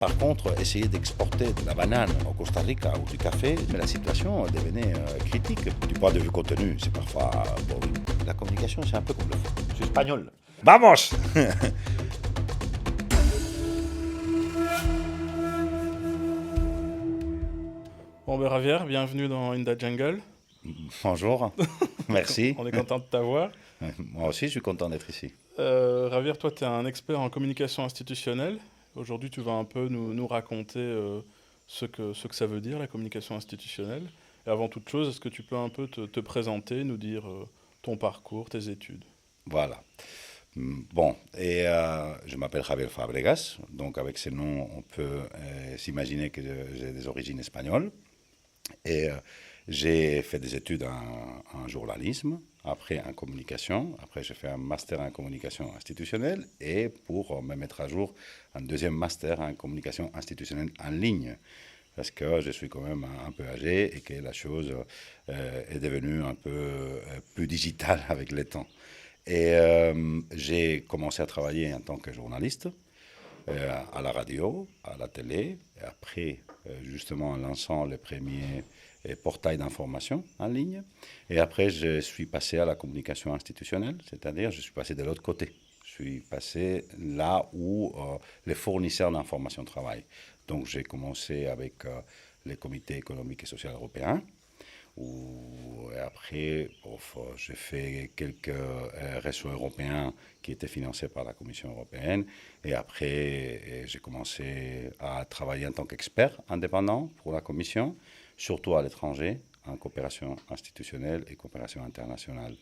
Par contre, essayer d'exporter de la banane au Costa Rica ou du café, mais la situation devenait critique. Du point de vue contenu, c'est parfois boring. La communication, c'est un peu comme le foot. Je suis espagnol. Vamos. Bon, ben Javier, bienvenue dans In the Jungle. Bonjour, merci. On est content de t'avoir. Moi aussi, je suis content d'être ici. Javier, toi, tu es un expert en communication institutionnelle. Aujourd'hui, tu vas un peu nous raconter ce que ça veut dire, la communication institutionnelle. Et avant toute chose, est-ce que tu peux un peu te présenter, nous dire ton parcours, tes études? Voilà. Bon, et je m'appelle Javier Fabregas, donc avec ce nom, on peut s'imaginer que j'ai des origines espagnoles. Et j'ai fait des études en journalisme, après en communication, après j'ai fait un master en communication institutionnelle et pour me mettre à jour, un deuxième master en communication institutionnelle en ligne. Parce que je suis quand même un peu âgé et que la chose est devenue un peu plus digitale avec le temps. Et j'ai commencé à travailler en tant que journaliste à la radio, à la télé, et après, justement, en lançant les premiers portails d'information en ligne. Et après, je suis passé à la communication institutionnelle, c'est-à-dire je suis passé de l'autre côté. Je suis passé là où les fournisseurs d'informations travaillent. Donc, j'ai commencé avec les comités économiques et sociaux européens. Et après, j'ai fait quelques réseaux européens qui étaient financés par la Commission européenne. Et après, j'ai commencé à travailler en tant qu'expert indépendant pour la Commission, surtout à l'étranger, en coopération institutionnelle et coopération internationale.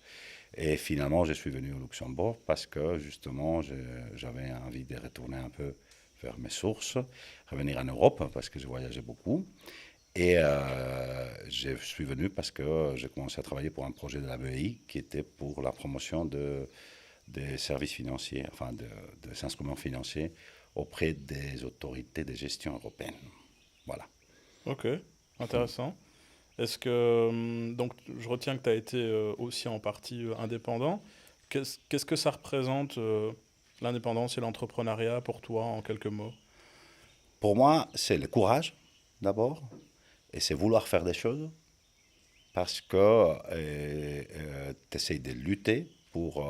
Et finalement, je suis venu au Luxembourg parce que justement, j'avais envie de retourner un peu vers mes sources, revenir en Europe parce que je voyageais beaucoup. Et je suis venu parce que j'ai commencé à travailler pour un projet de la BEI qui était pour la promotion des services financiers, enfin des instruments financiers auprès des autorités de gestion européennes. Voilà. Ok, intéressant. Est-ce que, donc, je retiens que tu as été aussi en partie indépendant. Qu'est-ce que ça représente, l'indépendance et l'entrepreneuriat pour toi, en quelques mots? Pour moi, c'est le courage d'abord, et c'est vouloir faire des choses parce que tu essayes de lutter pour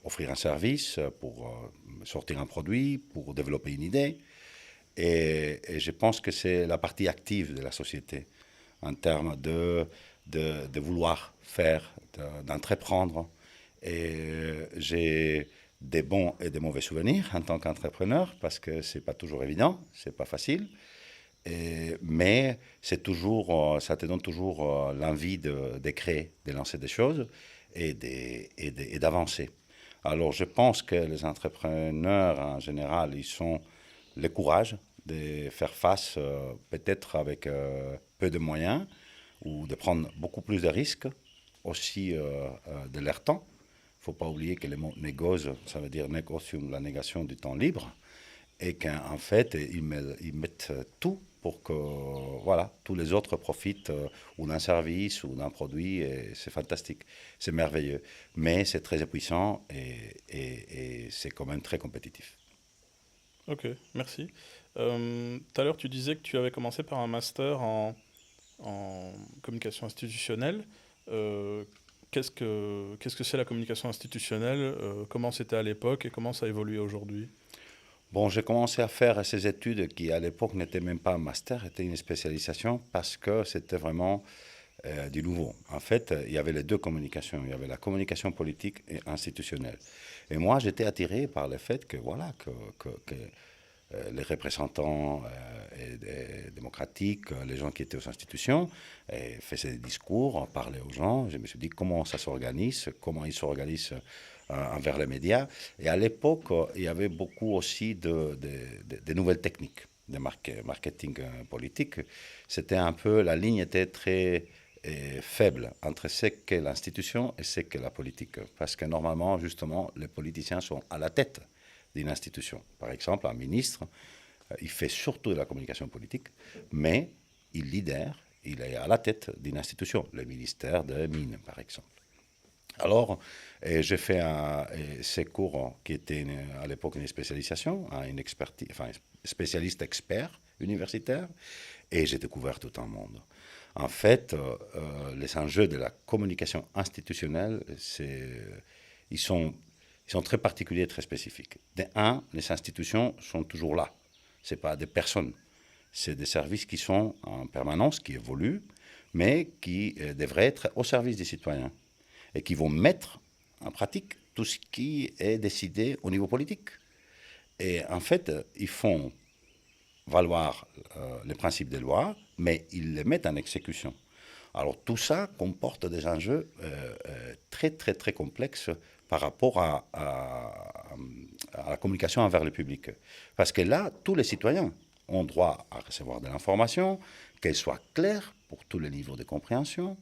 offrir un service, pour sortir un produit, pour développer une idée. Et je pense que c'est la partie active de la société en termes de vouloir faire, d'entreprendre. Et j'ai des bons et des mauvais souvenirs en tant qu'entrepreneur parce que c'est pas toujours évident, c'est pas facile. Mais c'est toujours, ça te donne toujours l'envie de créer, de lancer des choses et d'avancer. Alors je pense que les entrepreneurs en général, ils ont le courage de faire face peut-être avec peu de moyens ou de prendre beaucoup plus de risques, aussi de leur temps. Il ne faut pas oublier que le mot négoce, ça veut dire negocium, la négation du temps libre, et qu'en fait, ils mettent tout pour que voilà, tous les autres profitent ou d'un service ou d'un produit, et c'est fantastique, c'est merveilleux. Mais c'est très épuisant et c'est quand même très compétitif. Ok, merci. Tout à l'heure, tu disais que tu avais commencé par un master en communication institutionnelle. Euh, qu'est-ce que c'est la communication institutionnelle? Comment c'était à l'époque et comment ça a évolué aujourd'hui? Bon, j'ai commencé à faire ces études qui, à l'époque, n'étaient même pas un master, étaient une spécialisation parce que c'était vraiment du nouveau. En fait, il y avait les deux communications. Il y avait la communication politique et institutionnelle. Et moi, j'étais attiré par le fait que, voilà, que les représentants démocratiques, les gens qui étaient aux institutions, faisaient des discours, parlaient aux gens. Je me suis dit comment ça s'organise, comment ils s'organisent envers les médias. Et à l'époque, il y avait beaucoup aussi de nouvelles techniques de marketing politique. C'était un peu, la ligne était très faible entre ce qu'est l'institution et ce qu'est la politique. Parce que normalement, justement, les politiciens sont à la tête d'une institution. Par exemple, un ministre, il fait surtout de la communication politique, mais il lidère, il est à la tête d'une institution, le ministère des Mines, par exemple. Alors, j'ai fait ces cours qui étaient à l'époque une spécialisation, une expertise, enfin, spécialiste expert universitaire, et j'ai découvert tout un monde. En fait, les enjeux de la communication institutionnelle, ils sont, ils sont très particuliers et très spécifiques. De un, les institutions sont toujours là. Ce pas des personnes. C'est des services qui sont en permanence, qui évoluent, mais qui devraient être au service des citoyens et qui vont mettre en pratique tout ce qui est décidé au niveau politique. Et en fait, ils font valoir les principes des lois, mais ils les mettent en exécution. Alors tout ça comporte des enjeux très très très complexes par rapport à la communication envers le public. Parce que là, tous les citoyens ont droit à recevoir de l'information, qu'elle soit claire pour tous les niveaux de compréhension,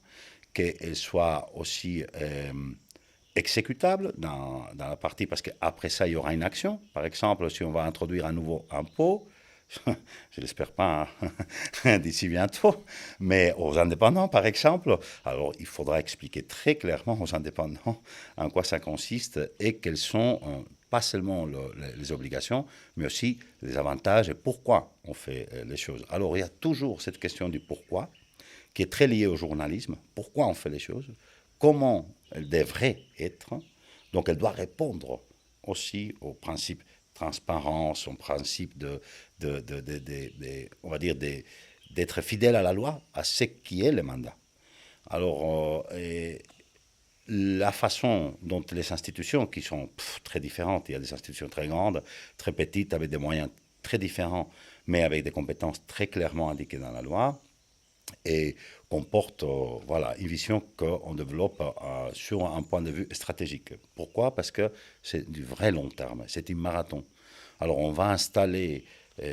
qu'elle soit aussi exécutable dans la partie, parce qu'après ça, il y aura une action. Par exemple, si on va introduire un nouveau impôt, je l'espère pas d'ici bientôt, mais aux indépendants, par exemple, alors il faudra expliquer très clairement aux indépendants en quoi ça consiste et quelles sont pas seulement les obligations, mais aussi les avantages et pourquoi on fait les choses. Alors il y a toujours cette question du pourquoi, qui est très liée au journalisme. Pourquoi on fait les choses, comment elles devraient être. Donc elle doit répondre aussi aux principes transparence, au principe on va dire, d'être fidèle à la loi, à ce qui est le mandat. Alors, la façon dont les institutions, qui sont très différentes, il y a des institutions très grandes, très petites, avec des moyens très différents, mais avec des compétences très clairement indiquées dans la loi, et comporte voilà, une vision qu'on développe sur un point de vue stratégique. Pourquoi? Parce que c'est du vrai long terme, c'est un marathon. Alors on va installer,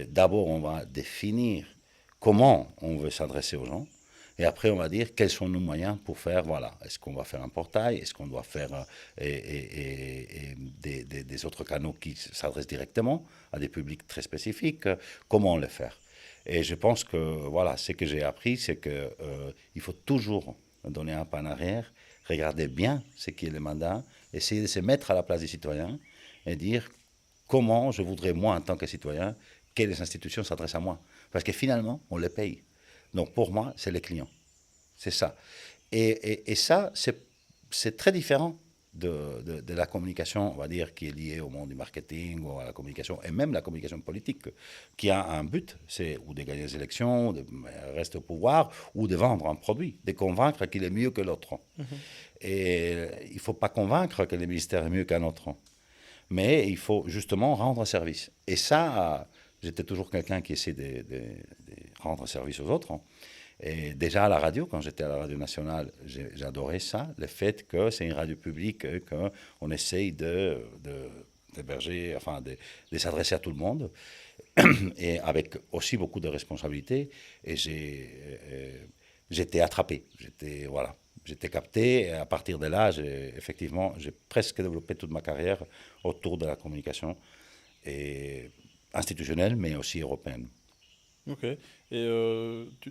d'abord on va définir comment on veut s'adresser aux gens, et après on va dire quels sont nos moyens pour faire, voilà, est-ce qu'on va faire un portail, est-ce qu'on doit faire des autres canaux qui s'adressent directement à des publics très spécifiques, comment le faire. Et je pense que voilà, ce que j'ai appris, c'est qu'il faut toujours donner un pas en arrière, regarder bien ce qui est le mandat, essayer de se mettre à la place des citoyens et dire comment je voudrais, moi, en tant que citoyen, que les institutions s'adressent à moi. Parce que finalement, on les paye. Donc pour moi, c'est les clients. C'est ça. Et ça, c'est très différent de la communication, on va dire, qui est liée au monde du marketing ou à la communication, et même la communication politique, qui a un but, c'est ou de gagner les élections, de rester au pouvoir, ou de vendre un produit, de convaincre qu'il est mieux que l'autre. Et il ne faut pas convaincre que le ministère est mieux qu'un autre, mais il faut justement rendre service. Et ça, j'étais toujours quelqu'un qui essaie de rendre service aux autres. Et déjà à la radio, quand j'étais à la radio nationale, j'adorais ça, le fait que c'est une radio publique, qu'on essaye d'héberger, enfin de s'adresser à tout le monde, et avec aussi beaucoup de responsabilités. Et j'étais attrapé, voilà, j'étais capté. Et à partir de là, effectivement, j'ai presque développé toute ma carrière autour de la communication et institutionnelle, mais aussi européenne. Ok. Et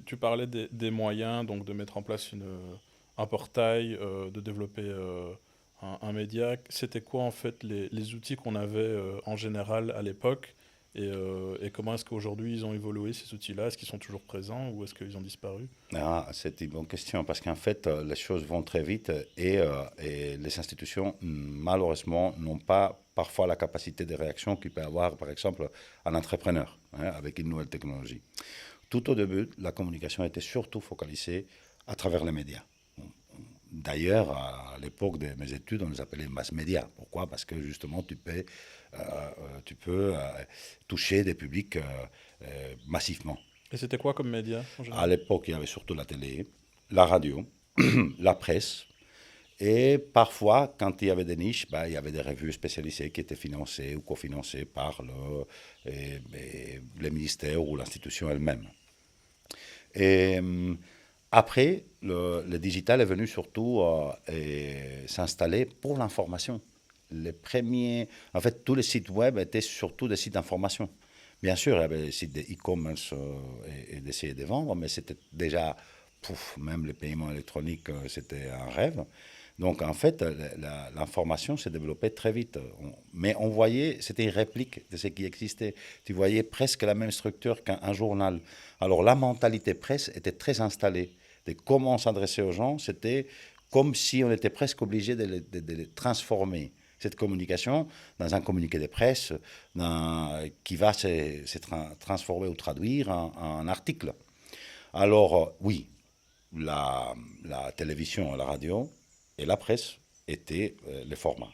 tu parlais des moyens, donc de mettre en place un portail, de développer un média. C'était quoi en fait les outils qu'on avait en général à l'époque et comment est-ce qu'aujourd'hui ils ont évolué ces outils-là? Est-ce qu'ils sont toujours présents ou est-ce qu'ils ont disparu? Ah, c'est une bonne question parce qu'en fait, les choses vont très vite et les institutions, malheureusement, n'ont pas parfois la capacité de réaction qu'il peut avoir, par exemple, un entrepreneur avec une nouvelle technologie. Tout au début, la communication était surtout focalisée à travers les médias. D'ailleurs, à l'époque de mes études, on les appelait mass médias. Pourquoi? Parce que justement, tu peux toucher des publics massivement. Et c'était quoi comme média en À général? l'époque, il y avait surtout la télé, la radio, la presse. Et parfois, quand il y avait des niches, il y avait des revues spécialisées qui étaient financées ou cofinancées par le ministère ou l'institution elle-même. Et après, le digital est venu surtout s'installer pour l'information. En fait, tous les sites web étaient surtout des sites d'information. Bien sûr, il y avait des sites de-commerce et d'essayer de vendre, mais c'était déjà, même les paiements électroniques, c'était un rêve. Donc, en fait, l'information s'est développée très vite. Mais on voyait, c'était une réplique de ce qui existait. Tu voyais presque la même structure qu'un journal. Alors, la mentalité presse était très installée. De comment s'adresser aux gens, c'était comme si on était presque obligé de les transformer, cette communication, dans un communiqué de presse qui va se transformer ou traduire en article. Alors, oui, la télévision, la radio et la presse étaient les formats.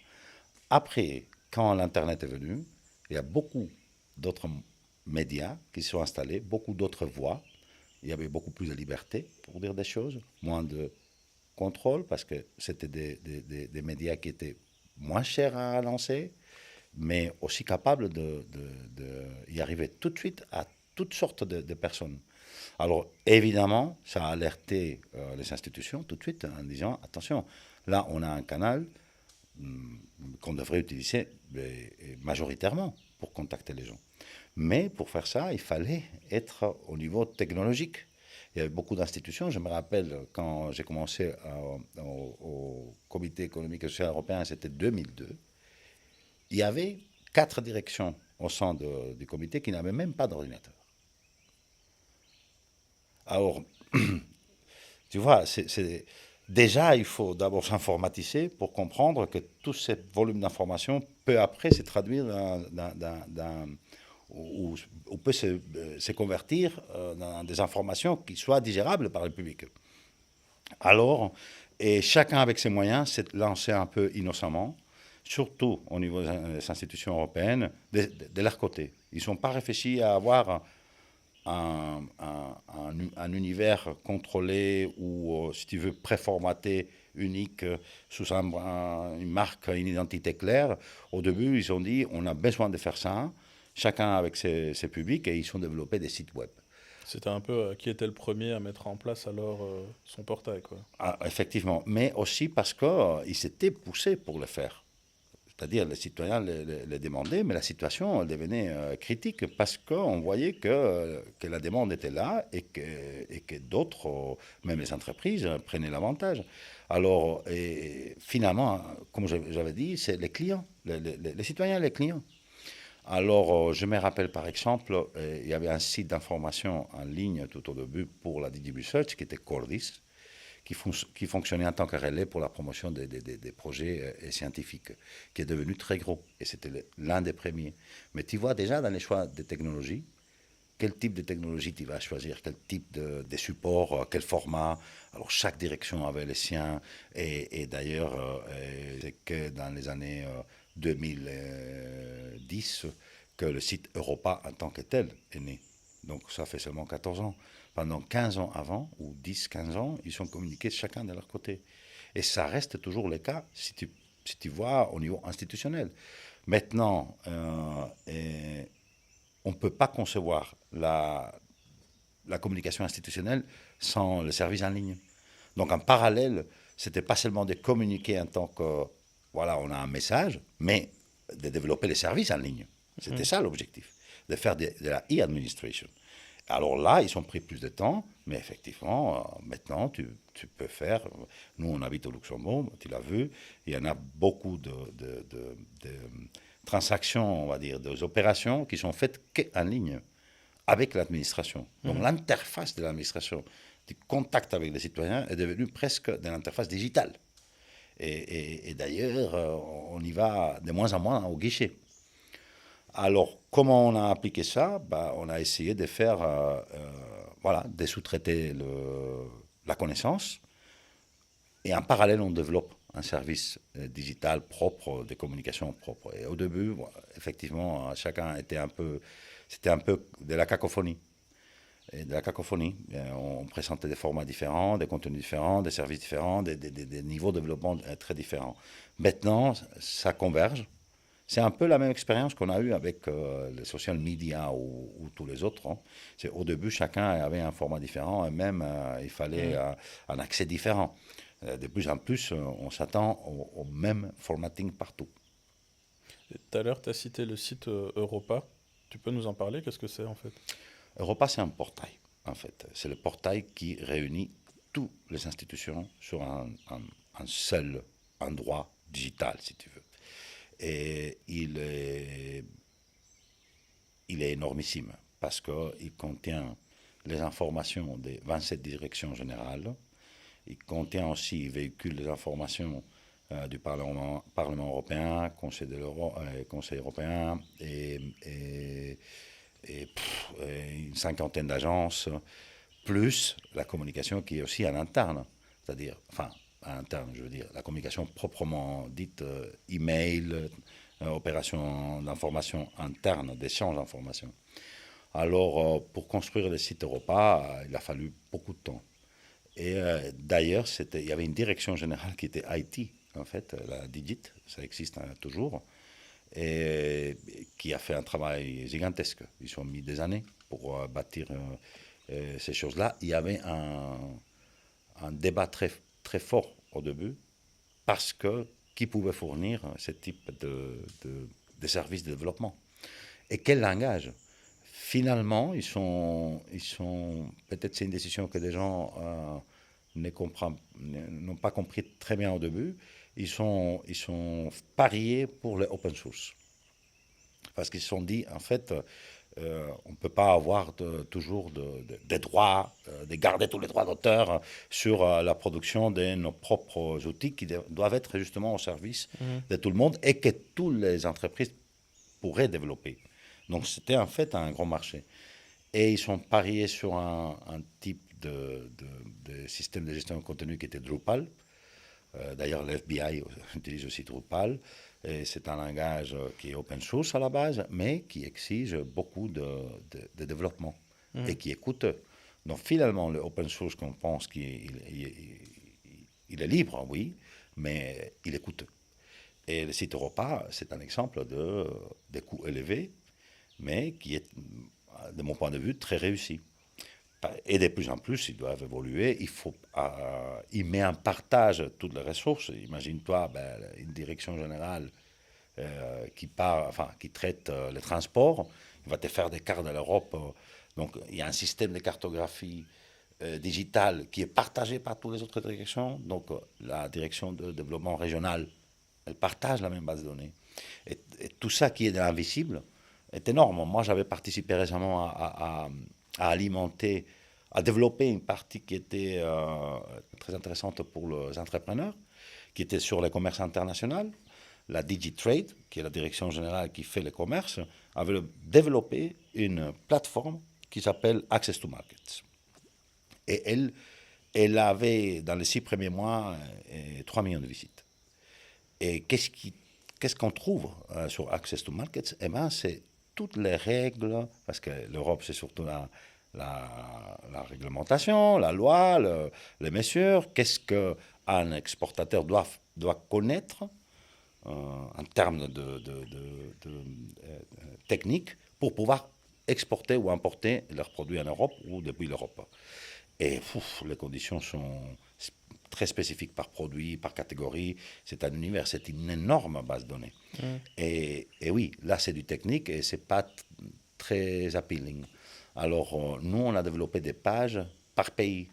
Après, quand l'Internet est venu, il y a beaucoup d'autres médias qui se sont installés, beaucoup d'autres voix. Il y avait beaucoup plus de liberté pour dire des choses, moins de contrôle, parce que c'était des médias qui étaient moins chers à lancer, mais aussi capables d'y arriver tout de suite à toutes sortes de personnes. Alors, évidemment, ça a alerté les institutions tout de suite en disant, attention, là, on a un canal qu'on devrait utiliser majoritairement pour contacter les gens. Mais pour faire ça, il fallait être au niveau technologique. Il y avait beaucoup d'institutions. Je me rappelle quand j'ai commencé au Comité économique et social européen, c'était 2002. Il y avait 4 directions au sein du comité qui n'avaient même pas d'ordinateur. Alors, tu vois, déjà, il faut d'abord s'informatiser pour comprendre que tout ce volume d'informations peut après se traduire ou peut se convertir dans des informations qui soient digérables par le public. Alors, et chacun avec ses moyens s'est lancé un peu innocemment, surtout au niveau des institutions européennes, de leur côté. Ils ne sont pas réfléchis à avoir un univers contrôlé ou, si tu veux, préformaté, unique, sous une marque, une identité claire. Au début, ils ont dit, on a besoin de faire ça, chacun avec ses publics, et ils ont développé des sites web. C'était un peu qui était le premier à mettre en place alors son portail, quoi. Ah, effectivement, mais aussi parce qu'ils s'étaient poussés pour le faire. C'est-à-dire les citoyens les demandaient, mais la situation devenait critique parce qu'on voyait que la demande était là et que d'autres, même les entreprises, prenaient l'avantage. Alors, et finalement, comme j'avais dit, c'est les clients, les citoyens et les clients. Alors, je me rappelle par exemple, il y avait un site d'information en ligne tout au début pour la DigiResearch qui était Cordis, qui fonctionnait en tant que relais pour la promotion des projets scientifiques, qui est devenu très gros. Et c'était l'un des premiers. Mais tu vois déjà dans les choix de technologie, quel type de technologie tu vas choisir, quel type de support, quel format. Alors chaque direction avait les siens. Et d'ailleurs, c'est que dans les années 2010 que le site Europa en tant que tel est né. Donc ça fait seulement 14 ans. Pendant 15 ans avant, ou 10-15 ans, ils sont communiqués chacun de leur côté. Et ça reste toujours le cas si tu vois au niveau institutionnel. Maintenant, on ne peut pas concevoir la communication institutionnelle sans le service en ligne. Donc en parallèle, ce n'était pas seulement de communiquer en tant que, voilà, on a un message, mais de développer les services en ligne. C'était ça l'objectif, de faire de la e-administration. Alors là, ils ont pris plus de temps, mais effectivement, maintenant, tu peux faire. Nous, on habite au Luxembourg, tu l'as vu, il y en a beaucoup de transactions, on va dire, des opérations qui sont faites qu'en ligne, avec l'administration. Donc l'interface de l'administration, du contact avec les citoyens est devenue presque de l'interface digitale. Et d'ailleurs, on y va de moins en moins au guichet. Alors, comment on a appliqué ça? On a essayé de faire, voilà, de sous-traiter la connaissance. Et en parallèle, on développe un service digital propre, de communication propre. Et au début, effectivement, chacun c'était un peu de la cacophonie. Et de la cacophonie. On présentait des formats différents, des contenus différents, des services différents, des niveaux de développement très différents. Maintenant, ça converge. C'est un peu la même expérience qu'on a eue avec les social media ou tous les autres. Hein. Au début, chacun avait un format différent et même il fallait un accès différent. De plus en plus, on s'attend au même formatting partout. Et tout à l'heure, tu as cité le site Europa. Tu peux nous en parler? Qu'est-ce que c'est en fait? Europa, c'est un portail, en fait. C'est le portail qui réunit toutes les institutions sur un seul endroit digital, si tu veux. Et il est énormissime parce qu'il contient les informations des 27 directions générales. Il contient aussi, il véhicule les informations du Parlement européen, Conseil européen et une cinquantaine d'agences, plus la communication qui est aussi en interne, c'est-à-dire, enfin, à interne, je veux dire, la communication proprement dite, email, opération d'information interne, d'échange d'informations. Alors, pour construire le site Europa, il a fallu beaucoup de temps. Et d'ailleurs, il y avait une direction générale qui était IT, en fait, la Digit, ça existe toujours, et qui a fait un travail gigantesque. Ils ont mis des années pour bâtir ces choses-là. Il y avait un débat très, très fort au début, parce que qui pouvait fournir ce type de services de développement. Et quel langage? Finalement, peut-être c'est une décision que des gens n'ont pas compris très bien au début, ils sont pariés pour les open source. Parce qu'ils se sont dit, en fait, on ne peut pas avoir toujours des droits, de garder tous les droits d'auteur sur la production de nos propres outils qui doivent être justement au service de tout le monde et que toutes les entreprises pourraient développer. Donc c'était en fait un grand marché. Et ils sont pariés sur un type de système de gestion de contenu qui était Drupal. D'ailleurs, l'FBI utilise aussi Drupal. Et c'est un langage qui est open source à la base, mais qui exige beaucoup de développement et qui est coûteux. Donc finalement, le open source qu'on pense qu'il est libre, oui, mais il est coûteux. Et le site Europa, c'est un exemple de coûts élevés, mais qui est, de mon point de vue, très réussi. Et de plus en plus, ils doivent évoluer. Il met en partage toutes les ressources. Imagine-toi une direction générale qui traite le transport. Il va te faire des cartes de l'Europe. Donc, il y a un système de cartographie digitale qui est partagé par toutes les autres directions. Donc, la direction de développement régional, elle partage la même base de données. Et tout ça qui est de l'invisible est énorme. Moi, j'avais participé récemment à alimenter, à développer une partie qui était très intéressante pour les entrepreneurs, qui était sur le commerce international. La DigiTrade, qui est la direction générale qui fait le commerce, avait développé une plateforme qui s'appelle Access to Markets. Et elle avait, dans les 6 premiers mois, 3 millions de visites. Et qu'est-ce qu'on trouve sur Access to Markets? Eh bien, c'est toutes les règles, parce que l'Europe, c'est surtout la réglementation, la loi, les mesures. Qu'est-ce qu'un exportateur doit connaître en termes de techniques pour pouvoir exporter ou importer leurs produits en Europe ou depuis l'Europe. Et les conditions sont très spécifiques par produit, par catégorie. C'est un univers, c'est une énorme base de données. Et oui, là, c'est du technique et c'est pas très appealing. Alors, nous, on a développé des pages par pays.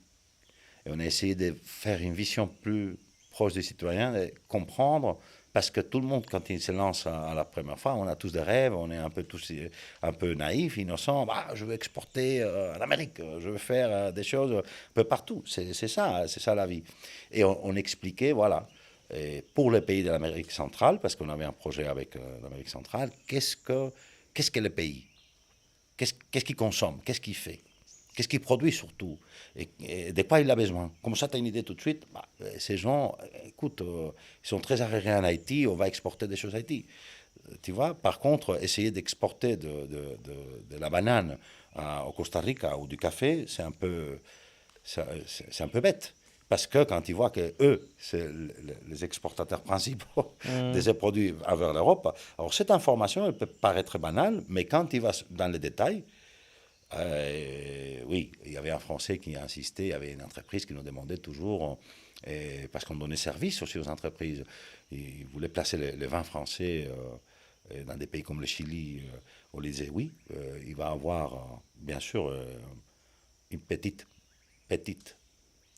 Et on a essayé de faire une vision plus proche des citoyens, de comprendre, parce que tout le monde, quand il se lance à la première fois, on a tous des rêves, on est un peu tous un peu naïfs, innocents. Je veux exporter en Amérique, je veux faire des choses un peu partout. C'est ça la vie. Et on expliquait, voilà, et pour les pays de l'Amérique centrale, parce qu'on avait un projet avec l'Amérique centrale, qu'est-ce que le pays? Qu'est-ce qu'il consomme? Qu'est-ce qu'il fait? Qu'est-ce qu'il produit surtout? Et de quoi il a besoin? Comme ça, tu as une idée tout de suite. Ces gens, écoute, ils sont très arriérés en Haïti, on va exporter des choses à Haïti. Tu vois? Par contre, essayer d'exporter de la banane au Costa Rica ou du café, c'est un peu bête. Parce que quand ils voient que eux, c'est les exportateurs principaux de ces produits vers l'Europe, alors cette information, elle peut paraître banale, mais quand il va dans les détails, oui, il y avait un Français qui insistait, il y avait une entreprise qui nous demandait toujours, parce qu'on donnait service aussi aux entreprises, ils voulaient placer les vins français dans des pays comme le Chili. On les disait oui, il va avoir bien sûr une petite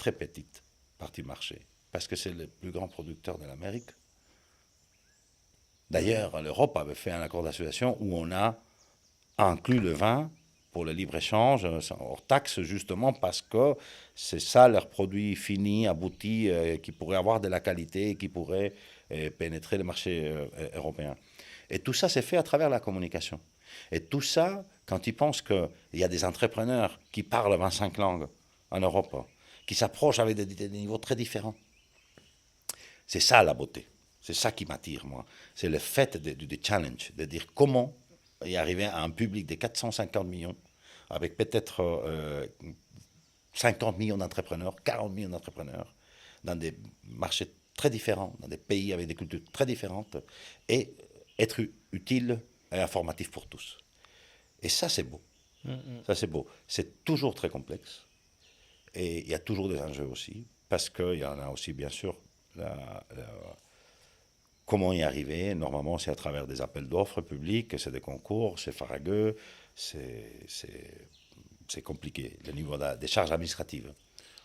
très petite partie marché, parce que c'est le plus grand producteur de l'Amérique. D'ailleurs, l'Europe avait fait un accord d'association où on a inclus le vin pour le libre-échange, hors taxe, justement parce que c'est ça leur produit fini, abouti, qui pourrait avoir de la qualité, qui pourrait pénétrer le marché européen. Et tout ça, c'est fait à travers la communication. Et tout ça, quand ils pensent qu'il y a des entrepreneurs qui parlent 25 langues en Europe, qui s'approchent avec des niveaux très différents, c'est ça la beauté. C'est ça qui m'attire, moi. C'est le fait du challenge, de dire comment y arriver à un public de 450 millions, avec peut-être 50 millions d'entrepreneurs, 40 millions d'entrepreneurs, dans des marchés très différents, dans des pays avec des cultures très différentes, et être utile et informatif pour tous. Et ça, c'est beau. Ça, c'est beau. C'est toujours très complexe. Et il y a toujours des enjeux aussi, parce qu'il y en a aussi, bien sûr, comment y arriver. Normalement, c'est à travers des appels d'offres publics, c'est des concours, c'est farrageux, c'est compliqué, le niveau des charges administratives.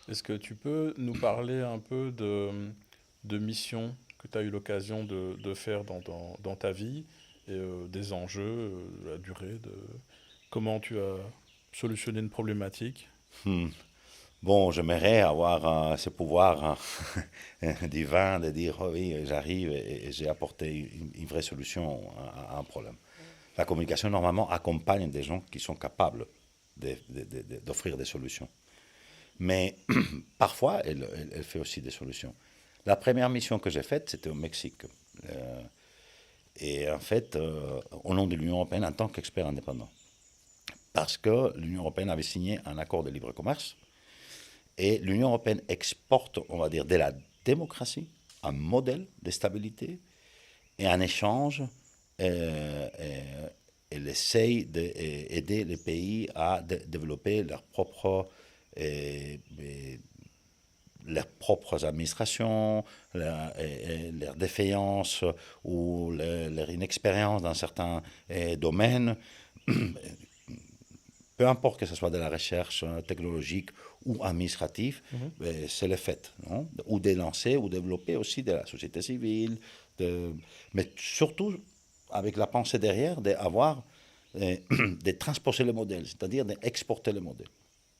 Est-ce que tu peux nous parler un peu de missions que tu as eu l'occasion de faire dans ta vie, et des enjeux, la durée, comment tu as solutionné une problématique? Hmm. Bon, j'aimerais avoir ce pouvoir divin de dire oh oui, j'arrive et j'ai apporté une vraie solution à un problème. La communication, normalement, accompagne des gens qui sont capables d'offrir des solutions. Mais parfois, elle fait aussi des solutions. La première mission que j'ai faite, c'était au Mexique. Et en fait, au nom de l'Union européenne, en tant qu'expert indépendant. Parce que l'Union européenne avait signé un accord de libre commerce. Et l'Union européenne exporte, on va dire, de la démocratie, un modèle de stabilité, et en échange, elle essaye d'aider les pays à développer leurs propres administrations, leur défaillance ou leur inexpérience dans certains domaines. Peu importe que ce soit de la recherche technologique ou administrative, c'est le fait. Non? Ou de lancer ou développer aussi de la société civile, mais surtout avec la pensée derrière d'avoir, de transposer le modèle, c'est-à-dire d'exporter le modèle.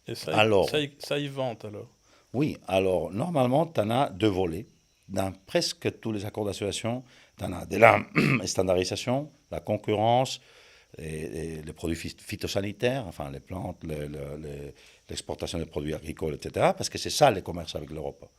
Et Alors, ça y vante alors. oui, alors normalement, tu en as deux volets. Dans presque tous les accords d'association, tu en as de la standardisation, la concurrence, les produits phytosanitaires, enfin les plantes, l'exportation des produits agricoles, etc. Parce que c'est ça le commerce avec l'Europe.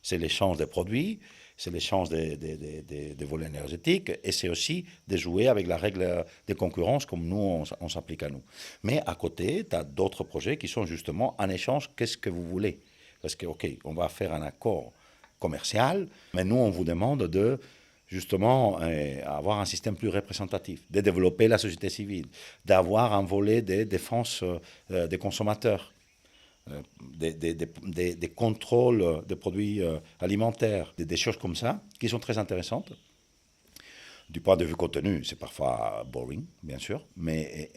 C'est l'échange des produits, c'est l'échange des volets énergétiques, et c'est aussi de jouer avec la règle de concurrence comme nous, on s'applique à nous. Mais à côté, tu as d'autres projets qui sont justement en échange, qu'est-ce que vous voulez? Parce que, OK, on va faire un accord commercial, mais nous, on vous demande de justement avoir un système plus représentatif, de développer la société civile, d'avoir un volet de défense des consommateurs, des contrôles des produits alimentaires, des choses comme ça, qui sont très intéressantes. Du point de vue contenu, c'est parfois boring, bien sûr, mais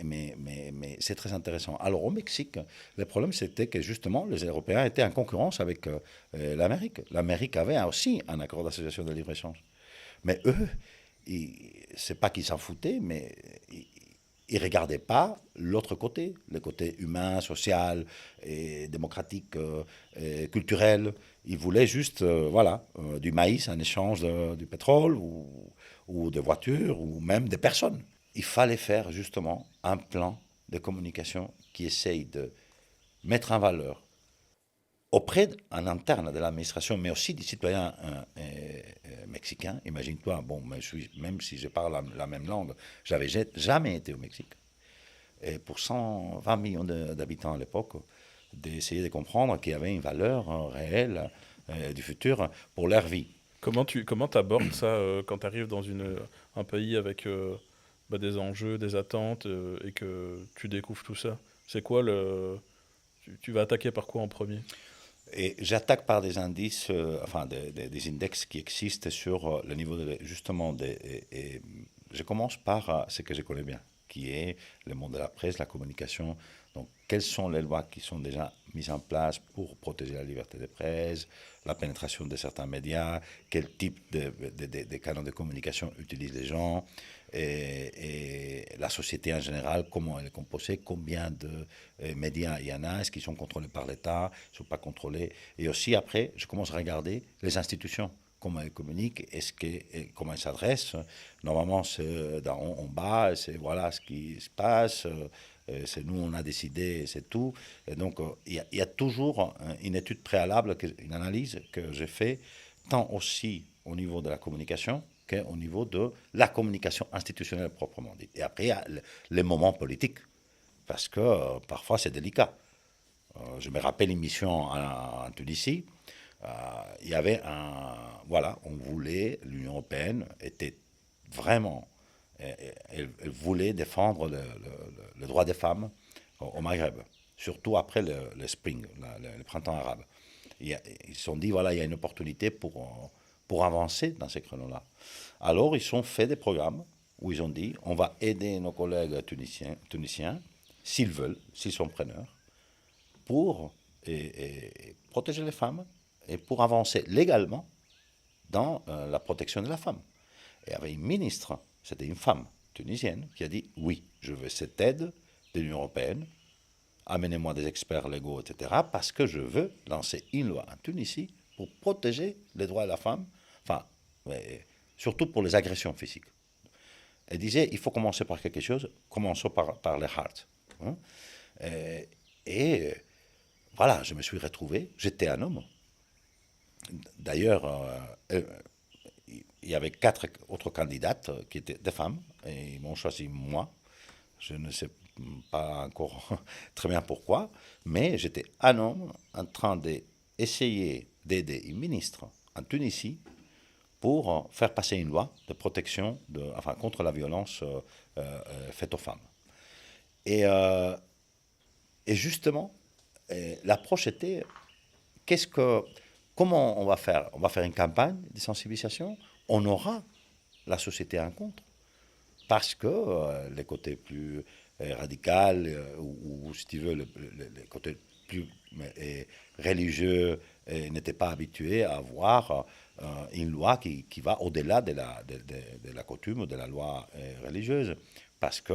c'est très intéressant. Alors au Mexique, le problème c'était que justement les Européens étaient en concurrence avec l'Amérique. L'Amérique avait aussi un accord d'association de libre-échange. Mais eux, c'est pas qu'ils s'en foutaient, mais ils ne regardaient pas l'autre côté, le côté humain, social, et démocratique, et culturel. Ils voulaient juste du maïs en échange du pétrole ou des voitures ou même des personnes. Il fallait faire justement un plan de communication qui essaye de mettre en valeur auprès en interne de l'administration, mais aussi des citoyens mexicains. Imagine-toi, bon, même si je parle la même langue, j'avais jamais été au Mexique. Et pour 120 millions d'habitants à l'époque, d'essayer de comprendre qu'il y avait une valeur réelle du futur pour leur vie. Comment t'abordes ça quand tu arrives dans un pays avec des enjeux, des attentes, et que tu découvres tout ça? C'est quoi tu vas attaquer par quoi en premier? Et j'attaque par des indices, des index qui existent sur le niveau justement et je commence par ce que je connais bien, qui est le monde de la presse, la communication. Donc, quelles sont les lois qui sont déjà mis en place pour protéger la liberté de presse, la pénétration de certains médias, quel type de canaux de communication utilisent les gens, et la société en général, comment elle est composée, combien de médias il y en a, est-ce qu'ils sont contrôlés par l'État, ils ne sont pas contrôlés. Et aussi, après, je commence à regarder les institutions, comment elles communiquent, comment elles s'adressent. Normalement, c'est en bas, c'est voilà ce qui se passe, c'est nous, on a décidé, c'est tout. Et donc, il y a toujours une étude préalable, une analyse que j'ai fait, tant aussi au niveau de la communication qu'au niveau de la communication institutionnelle proprement dit. Et après, il y a les moments politiques, parce que parfois c'est délicat. Je me rappelle une mission en Tunisie, il y avait voilà, on voulait, l'Union européenne était vraiment, elle voulait défendre le droit des femmes au Maghreb, surtout après le spring, le printemps arabe. Ils se sont dit, voilà, il y a une opportunité pour avancer dans ces créneaux-là. Alors, ils ont fait des programmes où ils ont dit, on va aider nos collègues tunisiens s'ils veulent, s'ils sont preneurs, pour protéger les femmes et pour avancer légalement dans la protection de la femme. Et il y avait une ministre, c'était une femme tunisienne, qui a dit, oui, je veux cette aide de l'Union européenne, amenez-moi des experts légaux, etc., parce que je veux lancer une loi en Tunisie pour protéger les droits de la femme, enfin, surtout pour les agressions physiques. Elle disait, il faut commencer par quelque chose, commençons par les hearts. Hein. Et voilà, je me suis retrouvé, j'étais un homme. D'ailleurs, il y avait 4 autres candidates qui étaient des femmes, et ils m'ont choisi moi. Je ne sais pas encore très bien pourquoi, mais j'étais un homme en train d'essayer d'aider une ministre en Tunisie pour faire passer une loi de protection, contre la violence faite aux femmes. Et justement, l'approche était, comment on va faire? On va faire une campagne de sensibilisation, on aura la société en compte, parce que les côtés plus radicaux, ou si tu veux, les côtés plus religieux n'étaient pas habitués à avoir une loi qui va au-delà de la coutume ou de la loi religieuse, parce que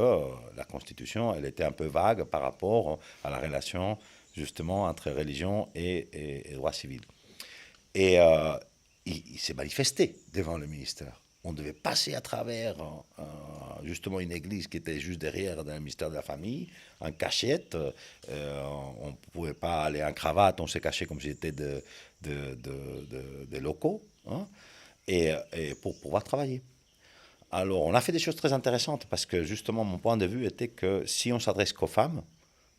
la Constitution, elle était un peu vague par rapport à la relation justement entre religion et droit civil. Et il s'est manifesté devant le ministère. On devait passer à travers justement une église qui était juste derrière dans le ministère de la Famille, en cachette. On ne pouvait pas aller en cravate, on s'est caché comme si c'était des locaux, hein, et pour pouvoir travailler. Alors, on a fait des choses très intéressantes parce que justement, mon point de vue était que si on s'adresse qu'aux femmes,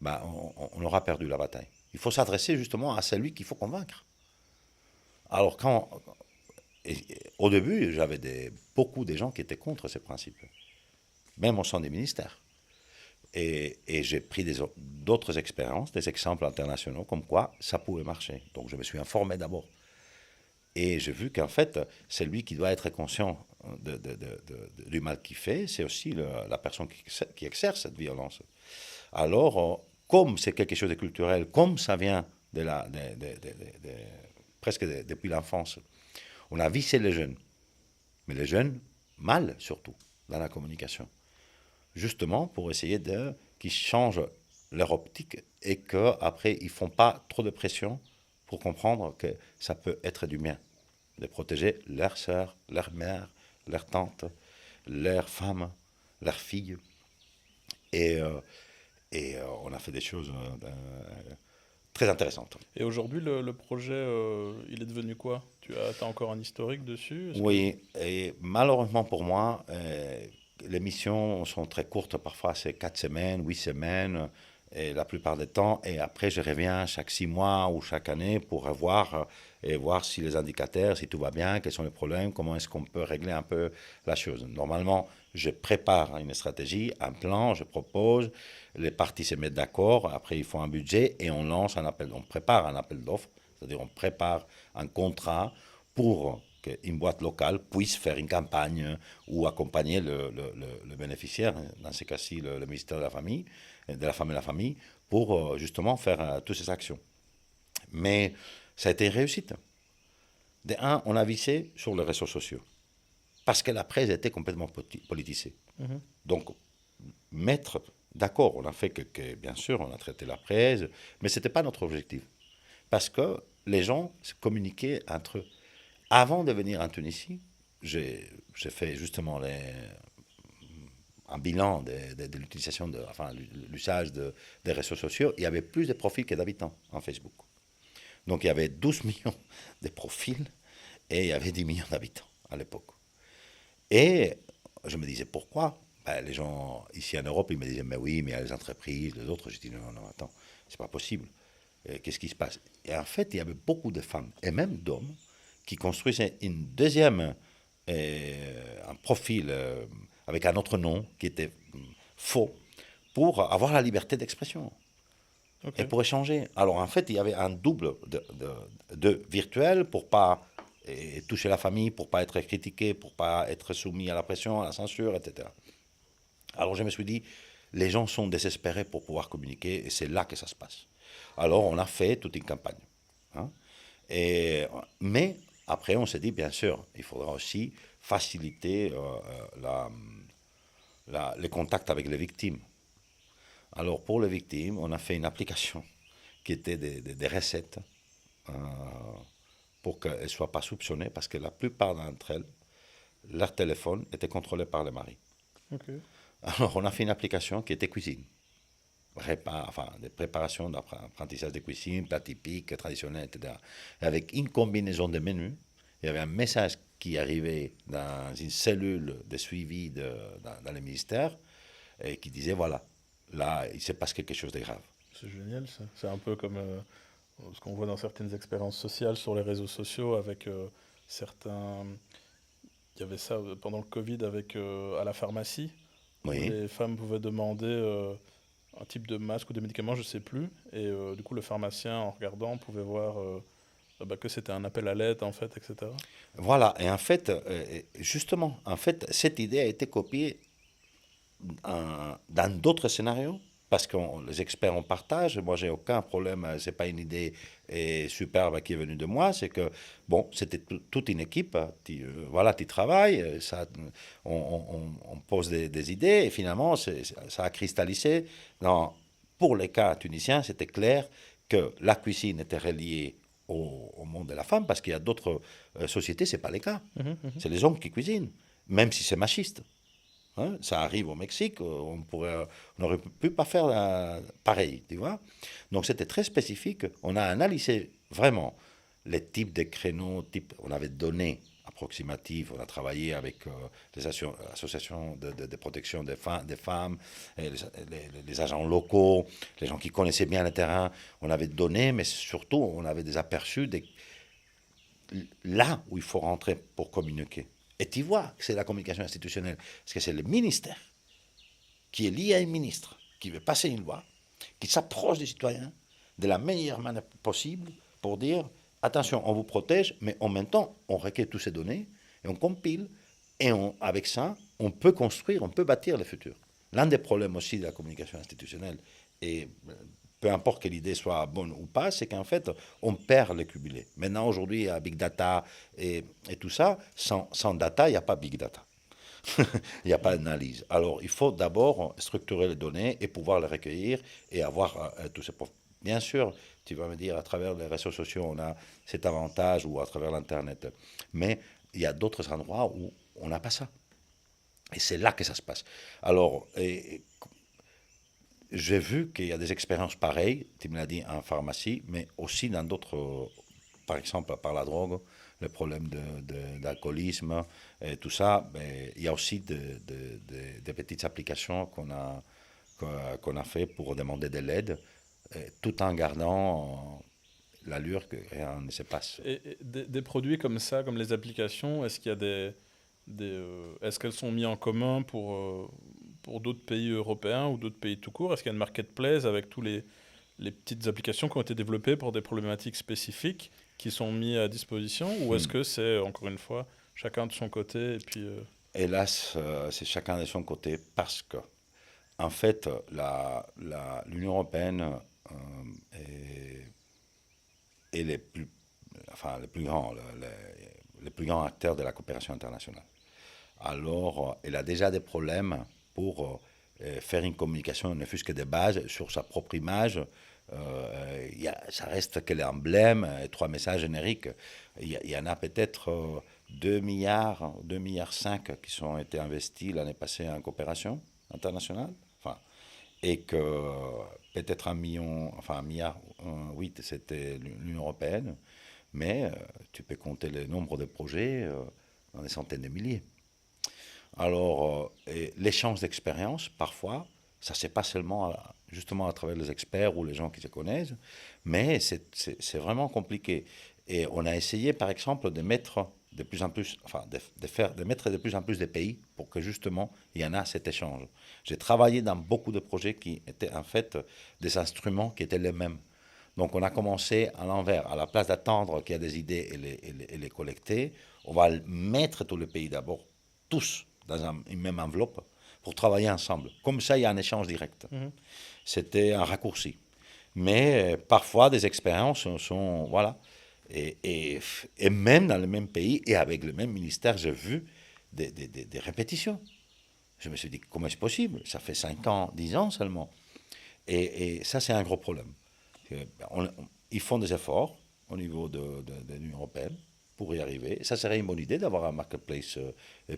on aura perdu la bataille. Il faut s'adresser justement à celui qu'il faut convaincre. Alors, au début, j'avais beaucoup de gens qui étaient contre ces principes, même au sein des ministères. Et j'ai pris d'autres expériences, des exemples internationaux, comme quoi ça pouvait marcher. Donc, je me suis informé d'abord. Et j'ai vu qu'en fait, celui qui doit être conscient du mal qu'il fait, c'est aussi la personne qui exerce cette violence. Alors, comme c'est quelque chose de culturel, comme ça vient presque depuis l'enfance, on a vissé les jeunes, mais les jeunes, mal surtout, dans la communication. Justement pour essayer qu'ils changent leur optique et qu'après, ils ne font pas trop de pression pour comprendre que ça peut être du bien, de protéger leurs sœurs, leurs mères, leurs tantes, leurs femmes, leurs filles. Et on a fait des choses très intéressantes. Et aujourd'hui, le projet, il est devenu quoi? Tu as encore un historique dessus? Oui, et malheureusement pour moi, les missions sont très courtes, parfois c'est 4 semaines, 8 semaines, et la plupart du temps, et après je reviens chaque 6 mois ou chaque année pour revoir et voir si les indicateurs, si tout va bien, quels sont les problèmes, comment est-ce qu'on peut régler un peu la chose. Normalement, je prépare une stratégie, un plan, je propose, les parties se mettent d'accord, après il faut un budget et on lance un appel, on prépare un appel d'offres, c'est-à-dire on prépare un contrat pour qu'une boîte locale puisse faire une campagne ou accompagner le bénéficiaire, dans ce cas-ci le ministère de la Famille, de la Femme et de la Famille, pour justement faire toutes ces actions. Mais ça a été une réussite. De un, on a vissé sur les réseaux sociaux. Parce que la presse était complètement politisée. Mhm. Donc, mettre, d'accord, on a fait bien sûr, on a traité la presse, mais ce n'était pas notre objectif. Parce que les gens se communiquaient entre eux. Avant de venir en Tunisie, j'ai fait justement un bilan de l'utilisation, enfin, l'usage des réseaux sociaux. Il y avait plus de profils que d'habitants en Facebook. Donc il y avait 12 millions de profils et il y avait 10 millions d'habitants à l'époque. Et je me disais pourquoi. Ben, les gens ici en Europe, ils me disaient mais oui, mais il y a les entreprises, les autres. Je dis non, non, attends, c'est pas possible. Qu'est-ce qui se passe? Et en fait, il y avait beaucoup de femmes et même d'hommes qui construisaient une deuxième, un profil avec un autre nom qui était faux pour avoir la liberté d'expression et Ok. pour échanger. Alors en fait, il y avait un double de virtuel pour pas toucher la famille, pour pas être critiqué, pour pas être soumis à la pression, à la censure, etc. Alors je me suis dit, les gens sont désespérés pour pouvoir communiquer et c'est là que ça se passe. Alors on a fait toute une campagne. Hein. Mais après on s'est dit, bien sûr, il faudra aussi faciliter les contacts avec les victimes. Alors pour les victimes, on a fait une application qui était des recettes euh, pour qu'elles ne soient pas soupçonnées, parce que la plupart d'entre elles, leur téléphone était contrôlé par le mari. Ok. Alors on a fait une application qui était cuisine. Enfin, des préparations d'apprentissage de cuisine, plats typiques, traditionnels, etc. Et avec une combinaison de menus, il y avait un message qui arrivait dans une cellule de suivi dans le ministère et qui disait voilà, là, il se passe quelque chose de grave. C'est génial ça. C'est un peu comme ce qu'on voit dans certaines expériences sociales sur les réseaux sociaux avec certains. Il y avait ça pendant le Covid avec à la pharmacie où Oui, les femmes pouvaient demander un type de masque ou de médicament, je sais plus. Et du coup, le pharmacien, en regardant, pouvait voir bah, que c'était un appel à l'aide, en fait, etc. voilà. Et en fait, justement, en fait, cette idée a été copiée dans d'autres scénarios, parce que les experts en partagent. Moi, j'ai aucun problème. C'est pas une idée superbe qui est venue de moi. C'est que, bon, c'était toute une équipe. Voilà, tu travailles, ça, on pose des idées, et finalement, ça a cristallisé. Pour les cas tunisiens, c'était clair que la cuisine était reliée au monde de la femme, parce qu'il y a d'autres sociétés, c'est pas le cas. Mhm, mhm. C'est les hommes qui cuisinent, même si c'est machiste. Hein, ça arrive au Mexique, on n'aurait pu pas faire pareil, tu vois. Donc c'était très spécifique. On a analysé vraiment les types de créneaux, on avait donné approximatifs, on a travaillé avec les associations de protection des femmes, et les agents locaux, les gens qui connaissaient bien le terrain. On avait donné, mais surtout on avait des aperçus là où il faut rentrer pour communiquer. Et tu vois que c'est la communication institutionnelle, parce que c'est le ministère qui est lié à un ministre, qui veut passer une loi, qui s'approche des citoyens de la meilleure manière possible pour dire attention, on vous protège, mais en même temps, on recueille toutes ces données et on compile, et avec ça, on peut construire, on peut bâtir le futur. L'un des problèmes aussi de la communication institutionnelle, et peu importe que l'idée soit bonne ou pas, c'est qu'en fait, on perd le cumulé. Maintenant, aujourd'hui, il y a Big Data et tout ça. Sans data, il n'y a pas Big Data. Il n'y a pas d'analyse. Alors, il faut d'abord structurer les données et pouvoir les recueillir et avoir tous ces profils. Bien sûr, tu vas me dire, à travers les réseaux sociaux, on a cet avantage ou à travers l'Internet. Mais il y a d'autres endroits où on n'a pas ça. Et c'est là que ça se passe. Alors, j'ai vu qu'il y a des expériences pareilles, tu me l'as dit, en pharmacie, mais aussi dans d'autres, par exemple par la drogue, le problème d'alcoolisme, et tout ça. Mais il y a aussi des petites applications qu'on a fait pour demander de l'aide, tout en gardant l'allure que rien ne se passe. Et des produits comme ça, comme les applications, est-ce qu'il y a est-ce qu'elles sont mises en commun pour d'autres pays européens ou d'autres pays tout court? Est-ce qu'il y a une marketplace avec tous les petites applications qui ont été développées pour des problématiques spécifiques qui sont mises à disposition? Ou est-ce Hmm. que c'est, encore une fois, chacun de son côté et puis... Hélas, c'est chacun de son côté parce que, en fait, l'Union européenne est est le plus grand, le plus grand acteur de la coopération internationale. Alors, elle a déjà des problèmes pour faire une communication, ne fût-ce que de base, sur sa propre image. Ça reste que l'emblème, 3 messages génériques. Il y en a peut-être 2 milliards, 2,5 milliards qui ont été investis l'année passée en coopération internationale. Enfin, et que peut-être 1 milliard, 8, c'était l'Union européenne. Mais tu peux compter le nombre de projets dans des centaines de milliers. Alors, l'échange d'expérience, parfois, ça ne se fait pas seulement justement à travers les experts ou les gens qui se connaissent, mais c'est vraiment compliqué. Et on a essayé, par exemple, de mettre de plus en plus, enfin, de mettre de plus en plus de pays pour que justement il y en a cet échange. J'ai travaillé dans beaucoup de projets qui étaient en fait des instruments qui étaient les mêmes. Donc on a commencé à l'envers. À la place d'attendre qu'il y ait des idées et les collecter, on va mettre tous les pays d'abord, tous, dans une même enveloppe, pour travailler ensemble. Comme ça, il y a un échange direct. C'était un raccourci. Mais parfois, des expériences sont... Voilà. Et même dans le même pays et avec le même ministère, j'ai vu des répétitions. Je me suis dit, comment est-ce possible? Ça fait 5 ans, 10 ans seulement. Et ça, c'est un gros problème. Ils font des efforts au niveau de l'Union européenne pour y arriver. Ça serait une bonne idée d'avoir un marketplace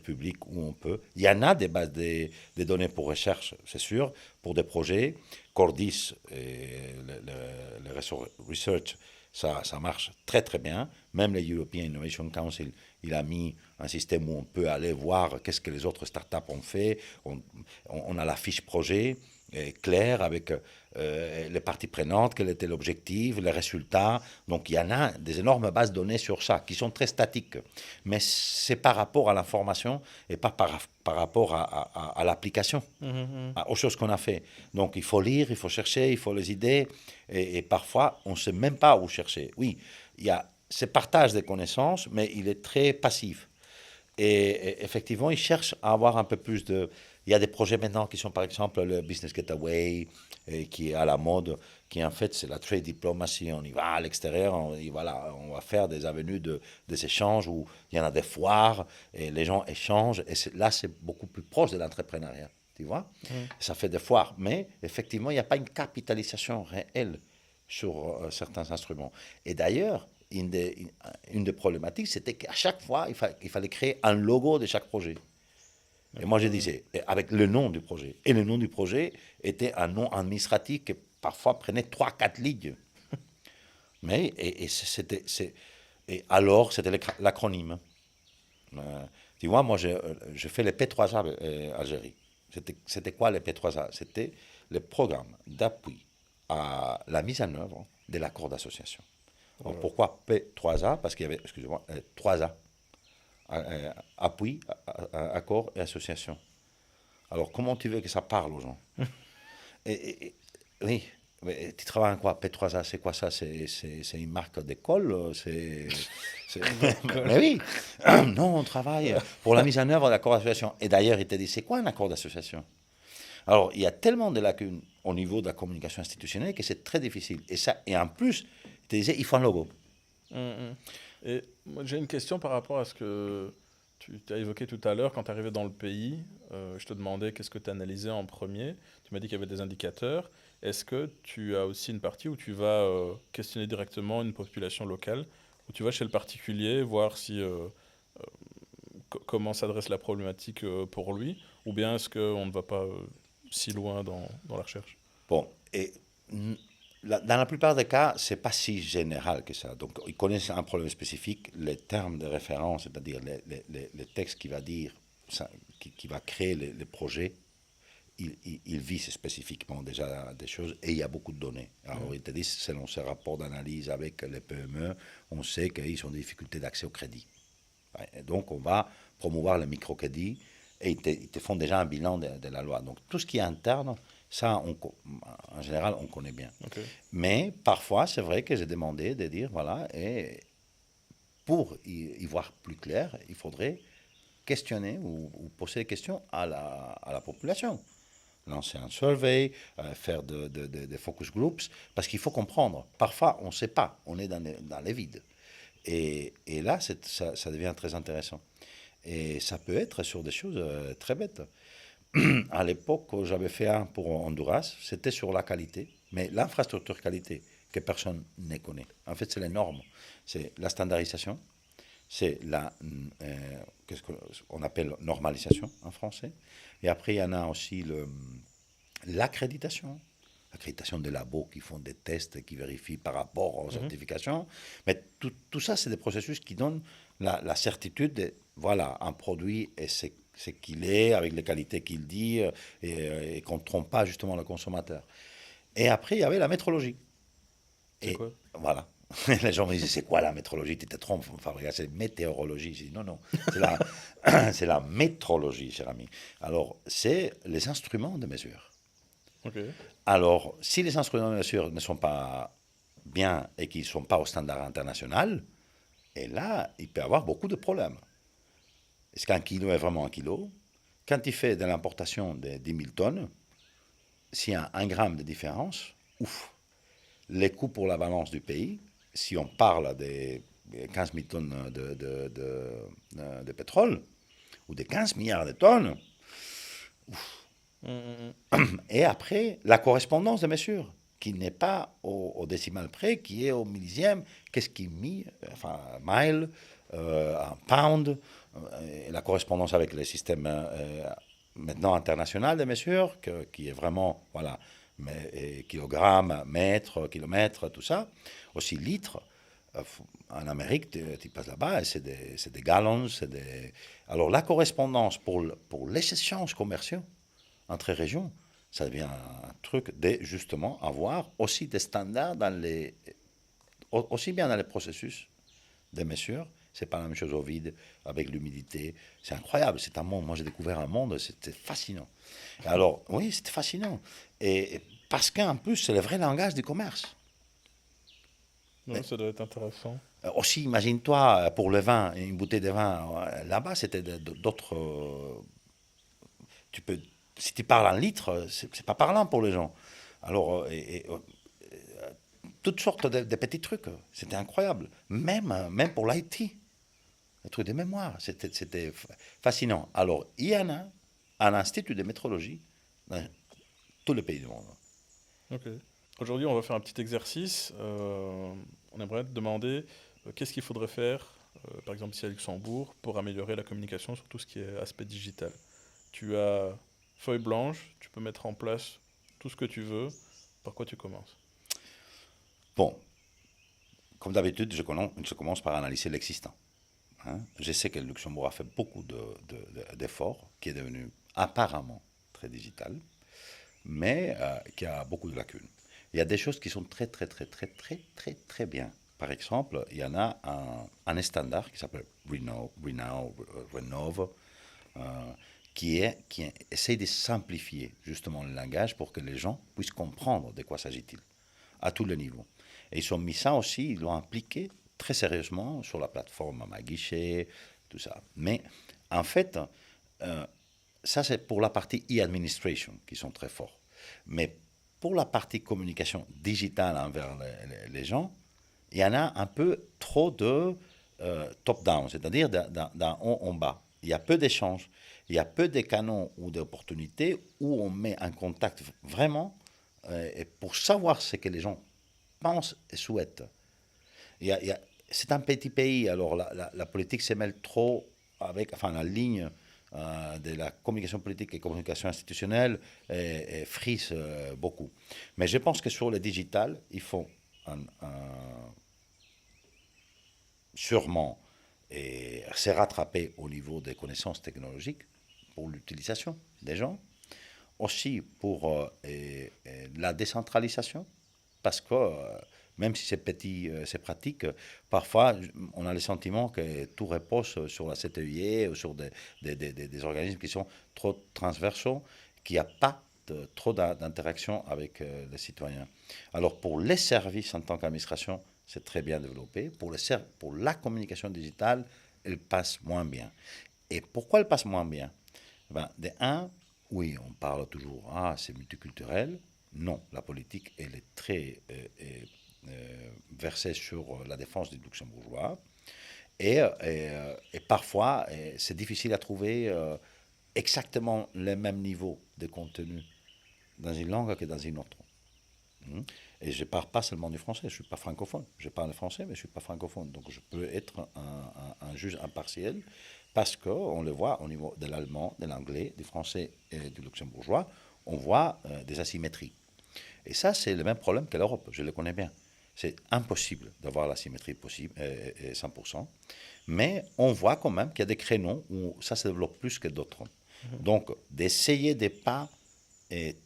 public où on peut. Il y en a des bases des données pour recherche, c'est sûr, pour des projets. Cordis et le research, ça marche très très bien. Même le European Innovation Council, il a mis un système où on peut aller voir qu'est-ce que les autres startups ont fait. On a la fiche projet claire avec les parties prenantes, quel était l'objectif, les résultats. Donc il y en a des énormes bases de données sur ça, qui sont très statiques. Mais c'est par rapport à l'information et pas par rapport à l'application, aux choses qu'on a fait. Donc il faut lire, il faut chercher, il faut les idées. Et parfois, on ne sait même pas où chercher. Oui, il y a ce partage des connaissances, mais il est très passif. Et effectivement, ils cherchent à avoir un peu plus de... Il y a des projets maintenant qui sont, par exemple, le Business Getaway, qui est à la mode, qui en fait, c'est la trade diplomacy. On y va à l'extérieur, on va faire des avenues des échanges où il y en a des foires, et les gens échangent. Et là, c'est beaucoup plus proche de l'entrepreneuriat, tu vois. Ça fait des foires. Mais effectivement, il n'y a pas une capitalisation réelle sur certains instruments. Et d'ailleurs, une des problématiques, c'était qu'à chaque fois, il fallait créer un logo de chaque projet. Et moi, je disais, avec le nom du projet. Et le nom du projet était un nom administratif qui parfois prenait 3-4 lignes. Mais, et alors, c'était l'acronyme. Tu vois, moi, je fais les P3A Algérie. C'était quoi les P3A? C'était le programme d'appui à la mise en œuvre de l'accord d'association. Alors, pourquoi P3A? Parce qu'il y avait, excusez-moi, 3A. Appui, accord et association. Alors, comment tu veux que ça parle aux gens? Oui, mais tu travailles en quoi? P3A, c'est quoi ça? C'est une marque d'école? Mais oui, non, on travaille pour la mise en œuvre de l'accord d'association. Et d'ailleurs, il te dit, c'est quoi un accord d'association? Alors, il y a tellement de lacunes au niveau de la communication institutionnelle que c'est très difficile. Et en plus, il te disait, il faut un logo. Et moi, j'ai une question par rapport à ce que tu as évoqué tout à l'heure. Quand tu arrivais dans le pays, je te demandais qu'est-ce que tu analysais en premier. Tu m'as dit qu'il y avait des indicateurs. Est-ce que tu as aussi une partie où tu vas questionner directement une population locale, où tu vas chez le particulier, voir si, comment s'adresse la problématique pour lui, ou bien est-ce qu'on ne va pas si loin dans la recherche? Bon, et dans la plupart des cas, c'est pas si général que ça. Donc, ils connaissent un problème spécifique, les termes de référence, c'est-à-dire les textes qui va dire, qui va créer les projets, il vise spécifiquement déjà des choses et il y a beaucoup de données. Alors, ils te disent, selon ces rapports d'analyse avec les PME, on sait qu'ils ont des difficultés d'accès au crédit. Et donc, on va promouvoir le microcrédit et ils te font déjà un bilan de la loi. Donc, tout ce qui est interne, ça, en général, on connaît bien. Okay. Mais parfois, c'est vrai que j'ai demandé de dire, voilà, et pour y voir plus clair, il faudrait questionner ou poser des questions à la population. lancer un survey, faire des focus groups, parce qu'il faut comprendre. Parfois, on ne sait pas, on est dans les vides. Et là, ça devient très intéressant. Et ça peut être sur des choses très bêtes. À l'époque, j'avais fait un pour Honduras, c'était sur la qualité, mais l'infrastructure qualité que personne ne connaît. En fait, c'est les normes, c'est la standardisation, c'est qu'est-ce qu'on appelle normalisation en français. Et après, il y en a aussi l'accréditation. L'accréditation des labos qui font des tests, qui vérifient par rapport aux certifications. Mais tout ça, c'est des processus qui donnent la certitude de, voilà, un produit, et c'est ce qu'il est, avec les qualités qu'il dit, et qu'on ne trompe pas justement le consommateur. Et après, il y avait la métrologie. C'est Et quoi? voilà. Les gens me disaient, c'est quoi la métrologie? Tu te trompes, Fabregas, c'est météorologie. Je dis, non, non, c'est la métrologie, cher ami. Alors, c'est les instruments de mesure. Ok. Alors, si les instruments de mesure ne sont pas bien et qu'ils ne sont pas au standard international, et là, il peut y avoir beaucoup de problèmes. Est-ce qu'un kilo est vraiment un kilo? Quand il fait de l'importation de 10 000 tonnes, s'il y a 1 gramme de différence, ouf, les coûts pour la balance du pays, si on parle des 15 000 tonnes de pétrole, ou des 15 milliards de tonnes, et après, la correspondance de mesures, qui n'est pas au décimal près, qui est au millisième, qu'est-ce qui est mis, enfin, mile, un pound, la correspondance avec le système maintenant international de mesures, qui est vraiment, voilà, kilogrammes, mètres, kilomètres, tout ça, aussi litres. En Amérique, tu passes là-bas, c'est des gallons, Alors la correspondance pour les échanges commerciaux entre régions, ça devient un truc de justement avoir aussi des standards aussi bien dans les processus de mesure. C'est pas la même chose au vide, avec l'humidité. C'est incroyable, c'est un monde. Moi, j'ai découvert un monde, c'était fascinant. Alors, oui, c'était fascinant. Et parce qu'en plus, c'est le vrai langage du commerce. Ouais, ça doit être intéressant. Aussi, imagine-toi, pour le vin, une bouteille de vin, là-bas, c'était d'autres. Tu peux, si tu parles en litres, c'est pas parlant pour les gens. Alors, toutes sortes de petits trucs. C'était incroyable. Même pour l'IT, un truc de mémoire. C'était fascinant. Alors, il y en a un institut de métrologie dans tous les pays du monde. Ok. Aujourd'hui, on va faire un petit exercice. On aimerait te demander qu'est-ce qu'il faudrait faire, par exemple ici à Luxembourg, pour améliorer la communication sur tout ce qui est aspect digital. Tu as feuille blanche, tu peux mettre en place tout ce que tu veux. Par quoi tu commences? Bon, comme d'habitude, je commence par analyser l'existant. Hein. Je sais que le Luxembourg a fait beaucoup d'efforts, qui est devenu apparemment très digital, mais qui a beaucoup de lacunes. Il y a des choses qui sont très, très, très, très, très, très, très bien. Par exemple, il y en a un standard qui s'appelle Renove, euh, qui essaie de simplifier justement le langage pour que les gens puissent comprendre de quoi s'agit-il à tous les niveaux. Et ils ont mis ça aussi, ils l'ont impliqué très sérieusement sur la plateforme à ma guichet, tout ça. Mais en fait, euh, ça c'est pour la partie e-administration qui sont très forts. Mais pour la partie communication digitale envers les gens, il y en a un peu trop de top-down, c'est-à-dire d'un haut en bas. Il y a peu d'échanges, il y a peu de canaux ou d'opportunités où on met en contact vraiment et pour savoir ce que les gens pensent et souhaitent. C'est un petit pays, alors la politique se mêle trop avec, enfin la ligne de la communication politique et communication institutionnelle et frise beaucoup. Mais je pense que sur le digital, il faut sûrement se rattraper au niveau des connaissances technologiques pour l'utilisation des gens, aussi pour la décentralisation, parce que même si c'est petit, c'est pratique, parfois on a le sentiment que tout repose sur la CTUE ou sur des organismes qui sont trop transversaux, qu'il n'y a pas trop d'interaction avec les citoyens. Alors pour les services en tant qu'administration, c'est très bien développé. Pour la communication digitale, elle passe moins bien. Et pourquoi elle passe moins bien? Ben, de un, Oui, on parle toujours, ah, c'est multiculturel. Non, la politique, elle est très versée sur la défense du luxembourgeois. Et parfois, c'est difficile à trouver exactement le même niveau de contenu dans une langue que dans une autre. Mhm. Et je ne parle pas seulement du français, je ne suis pas francophone. Je parle français, mais je ne suis pas francophone. Donc je peux être un juge impartiel parce qu'on le voit au niveau de l'allemand, de l'anglais, du français et du luxembourgeois, on voit des asymétries. Et ça, c'est le même problème que l'Europe, je le connais bien. C'est impossible d'avoir la symétrie possible, 100%. Mais on voit quand même qu'il y a des créneaux où ça se développe plus que d'autres. Donc, d'essayer de ne pas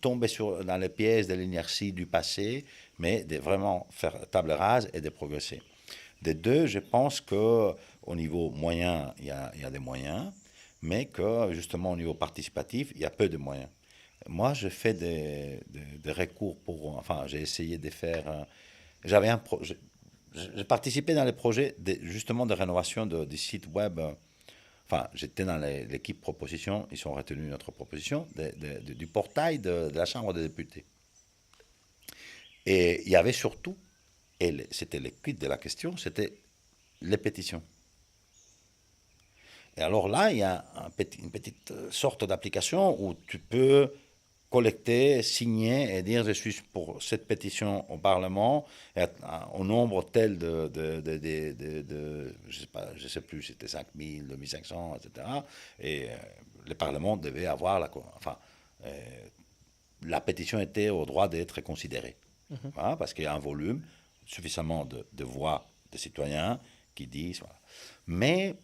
tomber dans les pièges de l'inertie du passé, mais de vraiment faire table rase et de progresser. Des deux, je pense qu'au niveau moyen, il y a des moyens, mais que justement au niveau participatif, il y a peu de moyens. Moi, je fais des recours pour. Enfin, j'ai essayé de faire. J'avais un projet. J'ai participé dans les projets justement de rénovation du site web. Enfin, j'étais dans l'équipe proposition. Ils ont retenu notre proposition du portail de la Chambre des députés. Et il y avait surtout, et c'était le quid de la question, c'était les pétitions. Et alors là, il y a une petite sorte d'application où tu peux collecter, signer et dire je suis pour cette pétition au Parlement et au nombre tel de je sais plus, c'était 5000, 2500, etc. Et le Parlement devait avoir la pétition était au droit d'être considérée. Mhm. Voilà, parce qu'il y a un volume suffisamment de voix de citoyens qui disent. Voilà. Mais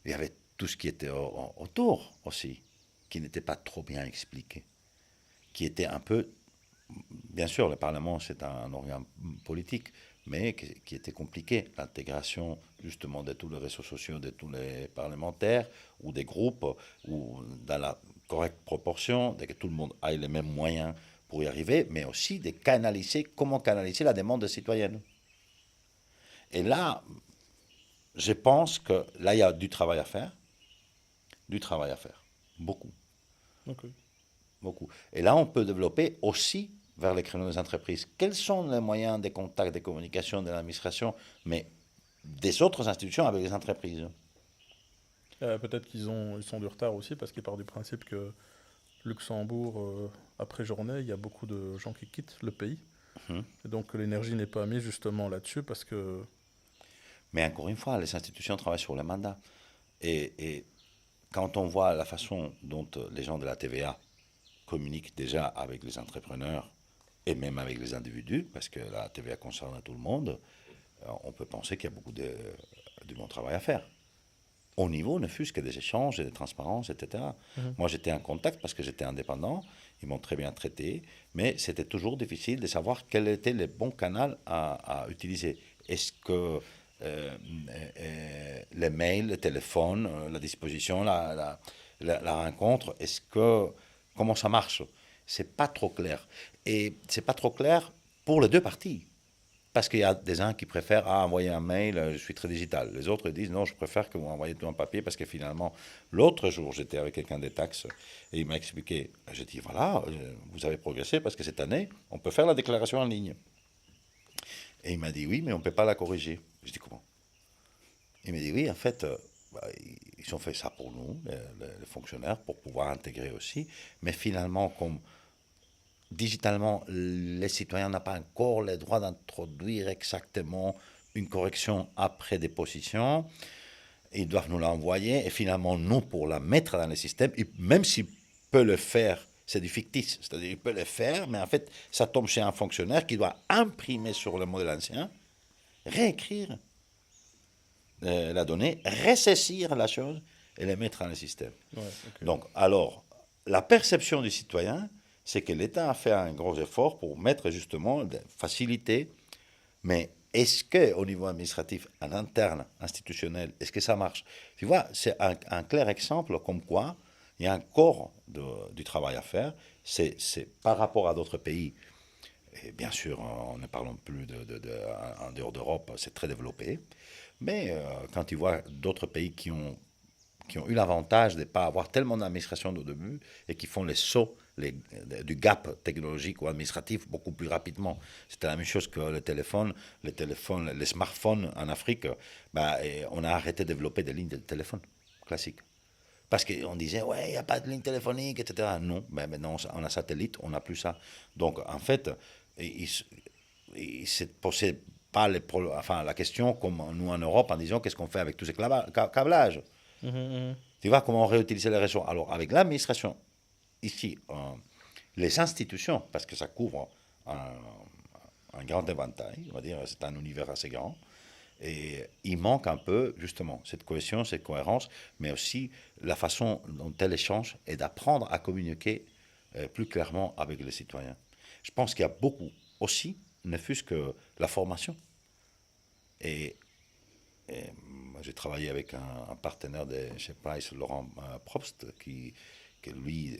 il y avait tout ce qui était autour aussi, qui n'était pas trop bien expliqué, qui était un peu. Bien sûr, le Parlement, c'est un organe politique, mais qui était compliqué. L'intégration, justement, de tous les réseaux sociaux, de tous les parlementaires, ou des groupes, ou dans la correcte proportion, de que tout le monde ait les mêmes moyens pour y arriver, mais aussi de canaliser, comment canaliser la demande citoyenne. Et là, je pense que là, il y a du travail à faire, beaucoup, Ok. beaucoup. Et là, on peut développer aussi vers les créneaux des entreprises. Quels sont les moyens de contact, de communication de l'administration, mais des autres institutions avec les entreprises? Peut-être ils sont du retard aussi parce qu'ils partent du principe que Luxembourg, après journée, il y a beaucoup de gens qui quittent le pays. Mhm. Et donc l'énergie n'est pas mise justement là-dessus parce que... Mais encore une fois, les institutions travaillent sur le mandat. Et quand on voit la façon dont les gens de la TVA communiquent déjà avec les entrepreneurs et même avec les individus, parce que la TVA concerne tout le monde, on peut penser qu'il y a beaucoup de bon travail à faire. Au niveau ne fût-ce que des échanges et des transparences, etc. Mhm. Moi, j'étais en contact parce que j'étais indépendant, ils m'ont très bien traité, mais c'était toujours difficile de savoir quel était le bon canal à utiliser. Est-ce que les mails, le téléphone, la disposition, la rencontre, comment ça marche? C'est pas trop clair. Et c'est pas trop clair pour les deux parties. Parce qu'il y a des gens qui préfèrent envoyer un mail, je suis très digital. Les autres disent non, je préfère que vous envoyez tout en papier parce que finalement, l'autre jour, j'étais avec quelqu'un des taxes et il m'a expliqué. J'ai dit voilà, vous avez progressé parce que cette année, on peut faire la déclaration en ligne. Et il m'a dit oui, mais on ne peut pas la corriger. Je dis comment? Il m'a dit oui, en fait, ils ont fait ça pour nous, les fonctionnaires, pour pouvoir intégrer aussi. Mais finalement, comme digitalement, les citoyens n'ont pas encore le droit d'introduire exactement une correction après déposition. Ils doivent nous l'envoyer et finalement, nous, pour la mettre dans le système, même s'il peut le faire, c'est du fictif, c'est-à-dire il peut le faire, mais en fait, ça tombe chez un fonctionnaire qui doit imprimer sur le modèle ancien, réécrire la donnée, ressaisir la chose et la mettre dans le système. Ouais, ok. Donc, alors, la perception du citoyen, c'est que l'État a fait un gros effort pour mettre justement, faciliter, mais est-ce qu'au niveau administratif, en interne, institutionnel, est-ce que ça marche? Tu vois, c'est un clair exemple comme quoi il y a encore du travail à faire. C'est par rapport à d'autres pays, et bien sûr, on ne parlons plus en dehors d'Europe, c'est très développé. Mais quand tu vois d'autres pays qui ont eu l'avantage de ne pas avoir tellement d'administration au début et qui font les sauts du gap technologique ou administratif beaucoup plus rapidement. C'était la même chose que les smartphones en Afrique. On a arrêté de développer des lignes de téléphone classiques. Parce qu'on disait, ouais, il n'y a pas de ligne téléphonique, etc. Non, mais maintenant on a satellite, on n'a plus ça. Donc en fait, il ne se posait pas la question comme nous en Europe en disant qu'est-ce qu'on fait avec tous ces câblages. Tu vois comment on réutilise les réseaux. Alors avec l'administration, ici, les institutions, parce que ça couvre un grand éventail, on va dire, c'est un univers assez grand, et il manque un peu, justement, cette cohésion, cette cohérence, mais aussi la façon dont elle échange et d'apprendre à communiquer plus clairement avec les citoyens. Je pense qu'il y a beaucoup aussi, ne fût-ce que la formation. Et moi, j'ai travaillé avec un partenaire de chez Price, Laurent Probst, que lui,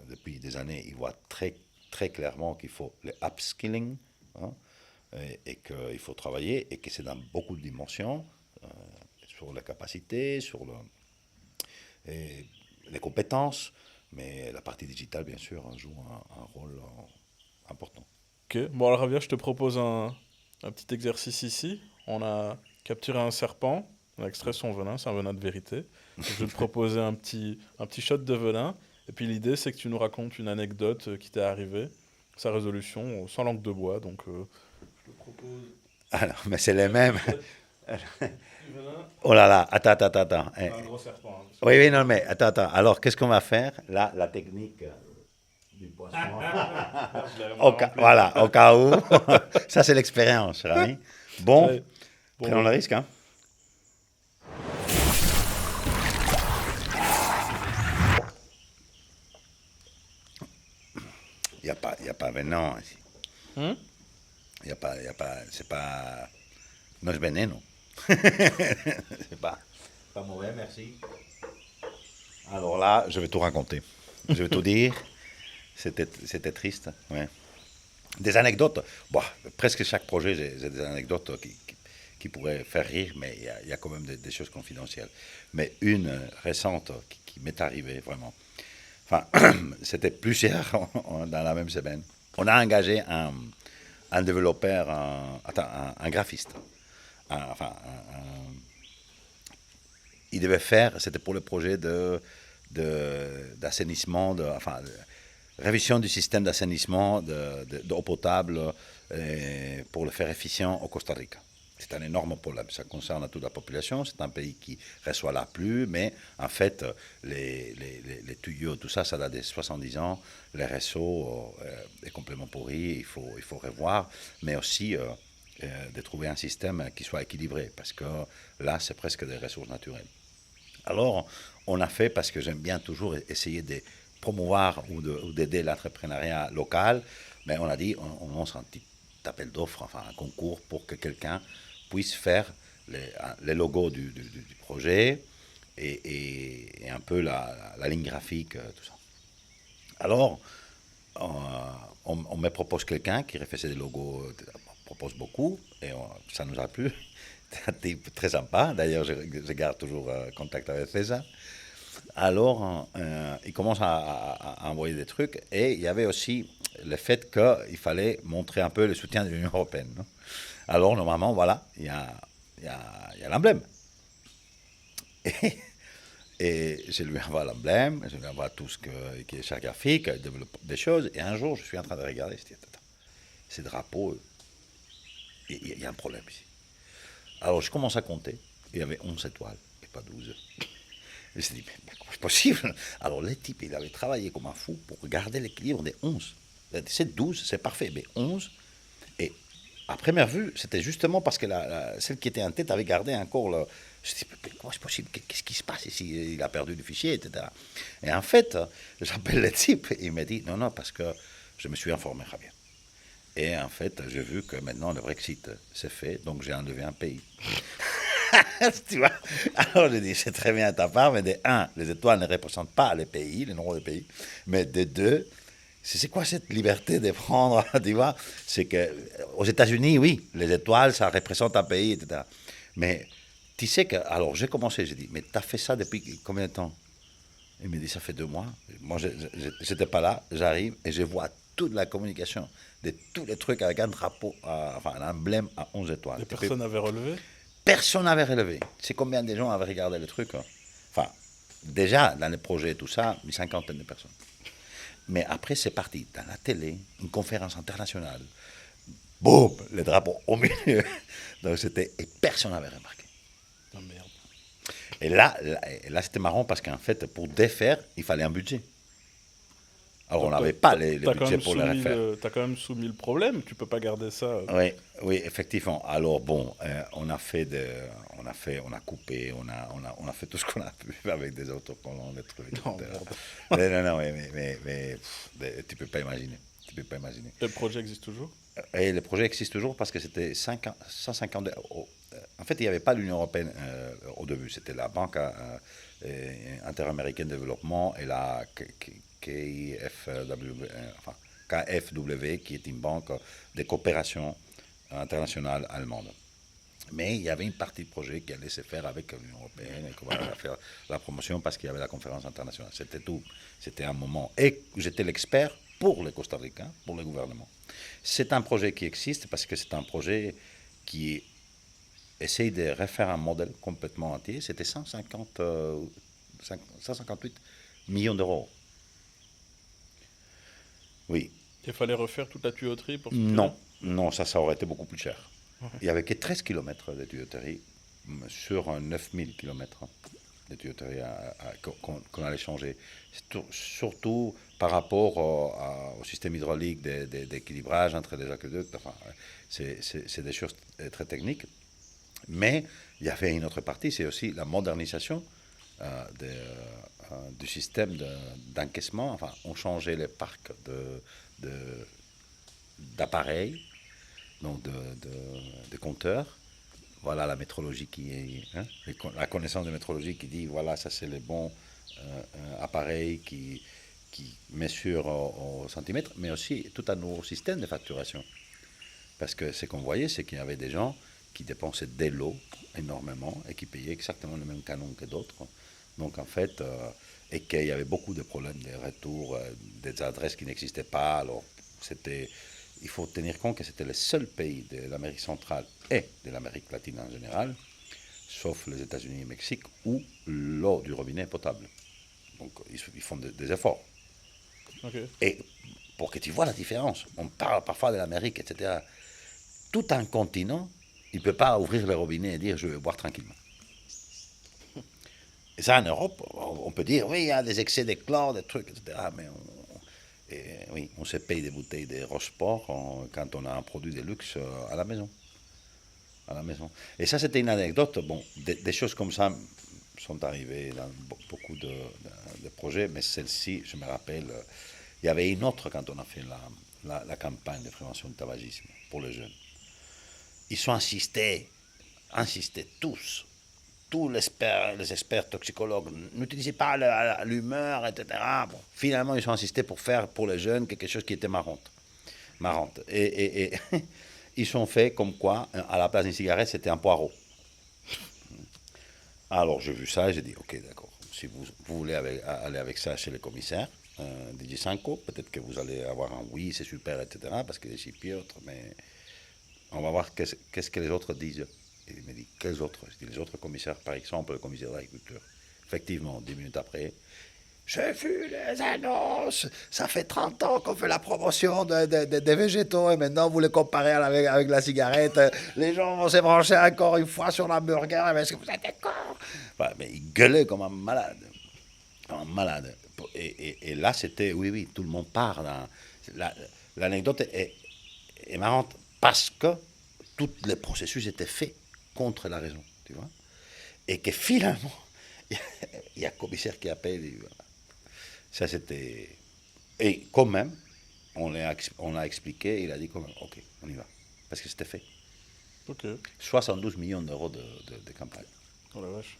depuis des années, il voit très, très clairement qu'il faut le upskilling, hein, et qu'il faut travailler, et que c'est dans beaucoup de dimensions, sur la capacité, sur les compétences, mais la partie digitale, bien sûr, joue un rôle important. Ok, bon alors Javier, je te propose un petit exercice ici. On a capturé un serpent, on a extrait son venin, c'est un venin de vérité. Je vais te proposer un petit shot de venin, et puis l'idée c'est que tu nous racontes une anecdote qui t'est arrivée, sa résolution, sans langue de bois, donc je te propose Alors, mais c'est les mêmes. du venin. Oh là là, attends. C'est un gros serpent. Hein, Oui, oui, non, mais attends. Alors, qu'est-ce qu'on va faire? Là, la technique du poisson. Voilà, au cas où. Ça, c'est l'expérience, cher ami. Bon, Ouais. Bon, prenons le risque, hein. Il n'y a pas venin ici. Hein? Il y a pas, c'est pas, no es veneno. C'est pas mauvais, merci. Alors là, je vais tout raconter. Je vais tout dire. C'était triste, ouais. Des anecdotes. Bon, presque chaque projet, j'ai des anecdotes qui pourraient faire rire, mais il y a quand même des choses confidentielles. Mais une récente qui m'est arrivée, vraiment. Enfin, c'était plusieurs dans la même semaine. On a engagé un développeur, un graphiste. Il devait faire, c'était pour le projet d'assainissement, de révision du système d'assainissement d'eau potable pour le faire efficient au Costa Rica. C'est un énorme problème. Ça concerne toute la population. C'est un pays qui reçoit la pluie, mais en fait, les tuyaux, tout ça, ça date de 70 ans. Les réseaux est complètement pourri. Il faut revoir, mais aussi de trouver un système qui soit équilibré, parce que là, c'est presque des ressources naturelles. Alors, on a fait, parce que j'aime bien toujours essayer de promouvoir ou d'aider l'entrepreneuriat local, mais on a dit, on lance un petit appel d'offres, enfin un concours pour que quelqu'un puisse faire les logos du projet et un peu la ligne graphique, tout ça. Alors, on me propose quelqu'un qui refaisait des logos, propose beaucoup, et ça nous a plu. C'est un type très sympa, d'ailleurs je garde toujours contact avec César. Alors, il commence à envoyer des trucs, et il y avait aussi le fait qu'il fallait montrer un peu le soutien de l'Union européenne. Non? Alors, normalement, voilà, il y a l'emblème. Et je lui envoie l'emblème, je lui envoie tout ce qui est charte graphique, il développe des choses, et un jour, je suis en train de regarder, je dis, attends, ces drapeaux, il y a un problème ici. Alors, je commence à compter, il y avait 11 étoiles, et pas 12. Je me suis dit, mais comment c'est possible? Alors, le type, il avait travaillé comme un fou pour garder l'équilibre des 11. C'est 12, c'est parfait, mais 11. Et à première vue, c'était justement parce que celle qui était en tête avait gardé encore le. Je me suis dit, mais comment c'est possible? Qu'est-ce qui se passe ici? Il a perdu le fichier, etc. Et en fait, j'appelle le type, et il me dit, non, parce que je me suis informé, Javier. Et en fait, j'ai vu que maintenant le Brexit c'est fait, donc j'ai enlevé un pays. Tu vois? Alors je dis, c'est très bien à ta part, mais de un, les étoiles ne représentent pas les pays, les nombres de pays, mais de deux, c'est quoi cette liberté de prendre, tu vois? C'est que aux États-Unis, oui, les étoiles, ça représente un pays, etc. Mais Tu sais que, alors j'ai commencé, j'ai dit, mais tu as fait ça depuis combien de temps? Il me dit, ça fait 2 mois. Moi, j'étais pas là, j'arrive et je vois toute la communication de tous les trucs avec un drapeau, enfin un emblème à 11 étoiles. Et personne n'avait relevé? Personne n'avait relevé. C'est combien de gens avaient regardé le truc, hein? Enfin, déjà, dans les projets et tout ça, une cinquantaine de personnes. Mais après, c'est parti. Dans la télé, une conférence internationale. Boum, le drapeau au milieu. Donc c'était. Et personne n'avait remarqué. Oh merde. Et là c'était marrant parce qu'en fait, pour défaire, il fallait un budget. Alors on Donc, n'avait pas les budgets pour les refaire. T'as quand même soumis le problème, tu peux pas garder ça. Oui, oui, effectivement. Alors bon, on a coupé, on a fait tout ce qu'on a pu avec des autocollants, des trucs, Non, etc. merde. Non, mais tu peux pas imaginer. Tu peux pas imaginer. Le projet existe toujours? Et le projet existe toujours parce que c'était 150. En fait, il n'y avait pas l'Union européenne au début. C'était la Banque interaméricaine de développement et la KFW, enfin, KfW, qui est une banque de coopération internationale allemande. Mais il y avait une partie du projet qui allait se faire avec l'Union européenne et qu'on allait faire la promotion parce qu'il y avait la conférence internationale. C'était tout. C'était un moment. Et j'étais l'expert pour les Costa-Ricains, pour le gouvernement. C'est un projet qui existe parce que c'est un projet qui essaye de refaire un modèle complètement entier. C'était 158 millions d'euros. Oui. Il fallait refaire toute la tuyauterie pour ce prix-là? Non, non, ça aurait été beaucoup plus cher. Ouais. Il n'y avait que 13 km de tuyauterie sur 9000 km de tuyauterie qu'on allait changer. Surtout par rapport au système hydraulique d'équilibrage entre les aqueducs. Enfin, c'est des choses très techniques. Mais il y avait une autre partie, c'est aussi la modernisation du système d'encaissement. Enfin, on changeait les parcs d'appareils, donc de compteurs. Voilà la métrologie qui est, hein, la connaissance de métrologie qui dit voilà, ça c'est les bons appareils qui mesurent au centimètre, mais aussi tout un nouveau système de facturation. Parce que ce qu'on voyait, c'est qu'il y avait des gens qui dépensaient de l'eau énormément et qui payaient exactement le même canon que d'autres. Donc en fait, et qu'il y avait beaucoup de problèmes de retour, des adresses qui n'existaient pas. Alors il faut tenir compte que c'était le seul pays de l'Amérique centrale et de l'Amérique latine en général, sauf les États-Unis et le Mexique, où l'eau du robinet est potable. Donc ils font des efforts. Okay. Et pour que tu vois la différence, on parle parfois de l'Amérique, etc. Tout un continent, il ne peut pas ouvrir le robinet et dire je vais boire tranquillement. Et ça, en Europe, on peut dire oui, il y a des excès de chlore, des trucs, etc. Mais oui, on se paye des bouteilles de Rochefort quand on a un produit de luxe à la maison. À la maison. Et ça, c'était une anecdote. Bon, des choses comme ça sont arrivées dans beaucoup de projets, mais celle-ci, je me rappelle, il y avait une autre quand on a fait la campagne de prévention du tabagisme pour les jeunes. Ils ont insisté tous les experts toxicologues, n'utilisez pas l'humeur, etc. Bon, finalement, ils ont insisté pour faire pour les jeunes quelque chose qui était marrante. Et ils ont fait comme quoi, à la place d'une cigarette, c'était un poireau. Alors, j'ai vu ça et j'ai dit, ok, d'accord. Si vous voulez aller avec ça chez le commissaire, DJ Sanko, peut-être que vous allez avoir un oui, c'est super, etc. Parce que c'est Piotr, mais on va voir qu'est-ce que les autres disent. Et il me dit, quels autres? Je dis, les autres commissaires, par exemple, le commissaire de l'agriculture. Effectivement, 10 minutes après, j'ai vu les annonces, ça fait 30 ans qu'on fait la promotion des végétaux et maintenant vous les comparez avec la cigarette. Les gens vont se brancher encore une fois sur l'hamburger, mais est-ce que vous êtes d'accord? Enfin, mais il gueulait comme un malade. Comme un malade. Et là, c'était, oui, tout le monde part. L'anecdote est marrante parce que tous les processus étaient faits contre la raison, tu vois. Et que finalement, il y a un commissaire qui appelle. Ça, c'était. Et quand même, on l'a expliqué, il a dit quand même, ok, on y va. Parce que c'était fait. Ok. 72 millions d'euros de campagne. Oh la vache.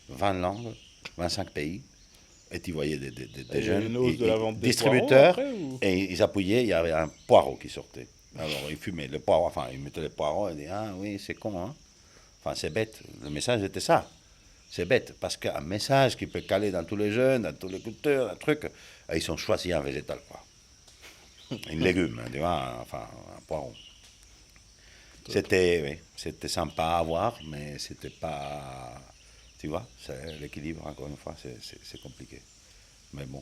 20 langues, 25 pays. Et tu voyais des jeunes une hausse de la vente des distributeurs. Après, ou... Et ils appuyaient, il y avait un poireau qui sortait. Alors ils fumaient le poireau, enfin ils mettaient le poireau et ils disaient, ah oui, c'est con, hein. Enfin, c'est bête. Le message était ça. C'est bête, parce qu'un message qui peut caler dans tous les jeunes, dans tous les cultures, un truc, ils ont choisi un végétal, quoi. Un légume, tu vois, enfin, un poireau. C'était, oui, c'était sympa à voir, mais c'était pas. Tu vois, c'est l'équilibre, encore une fois, c'est compliqué. Mais bon.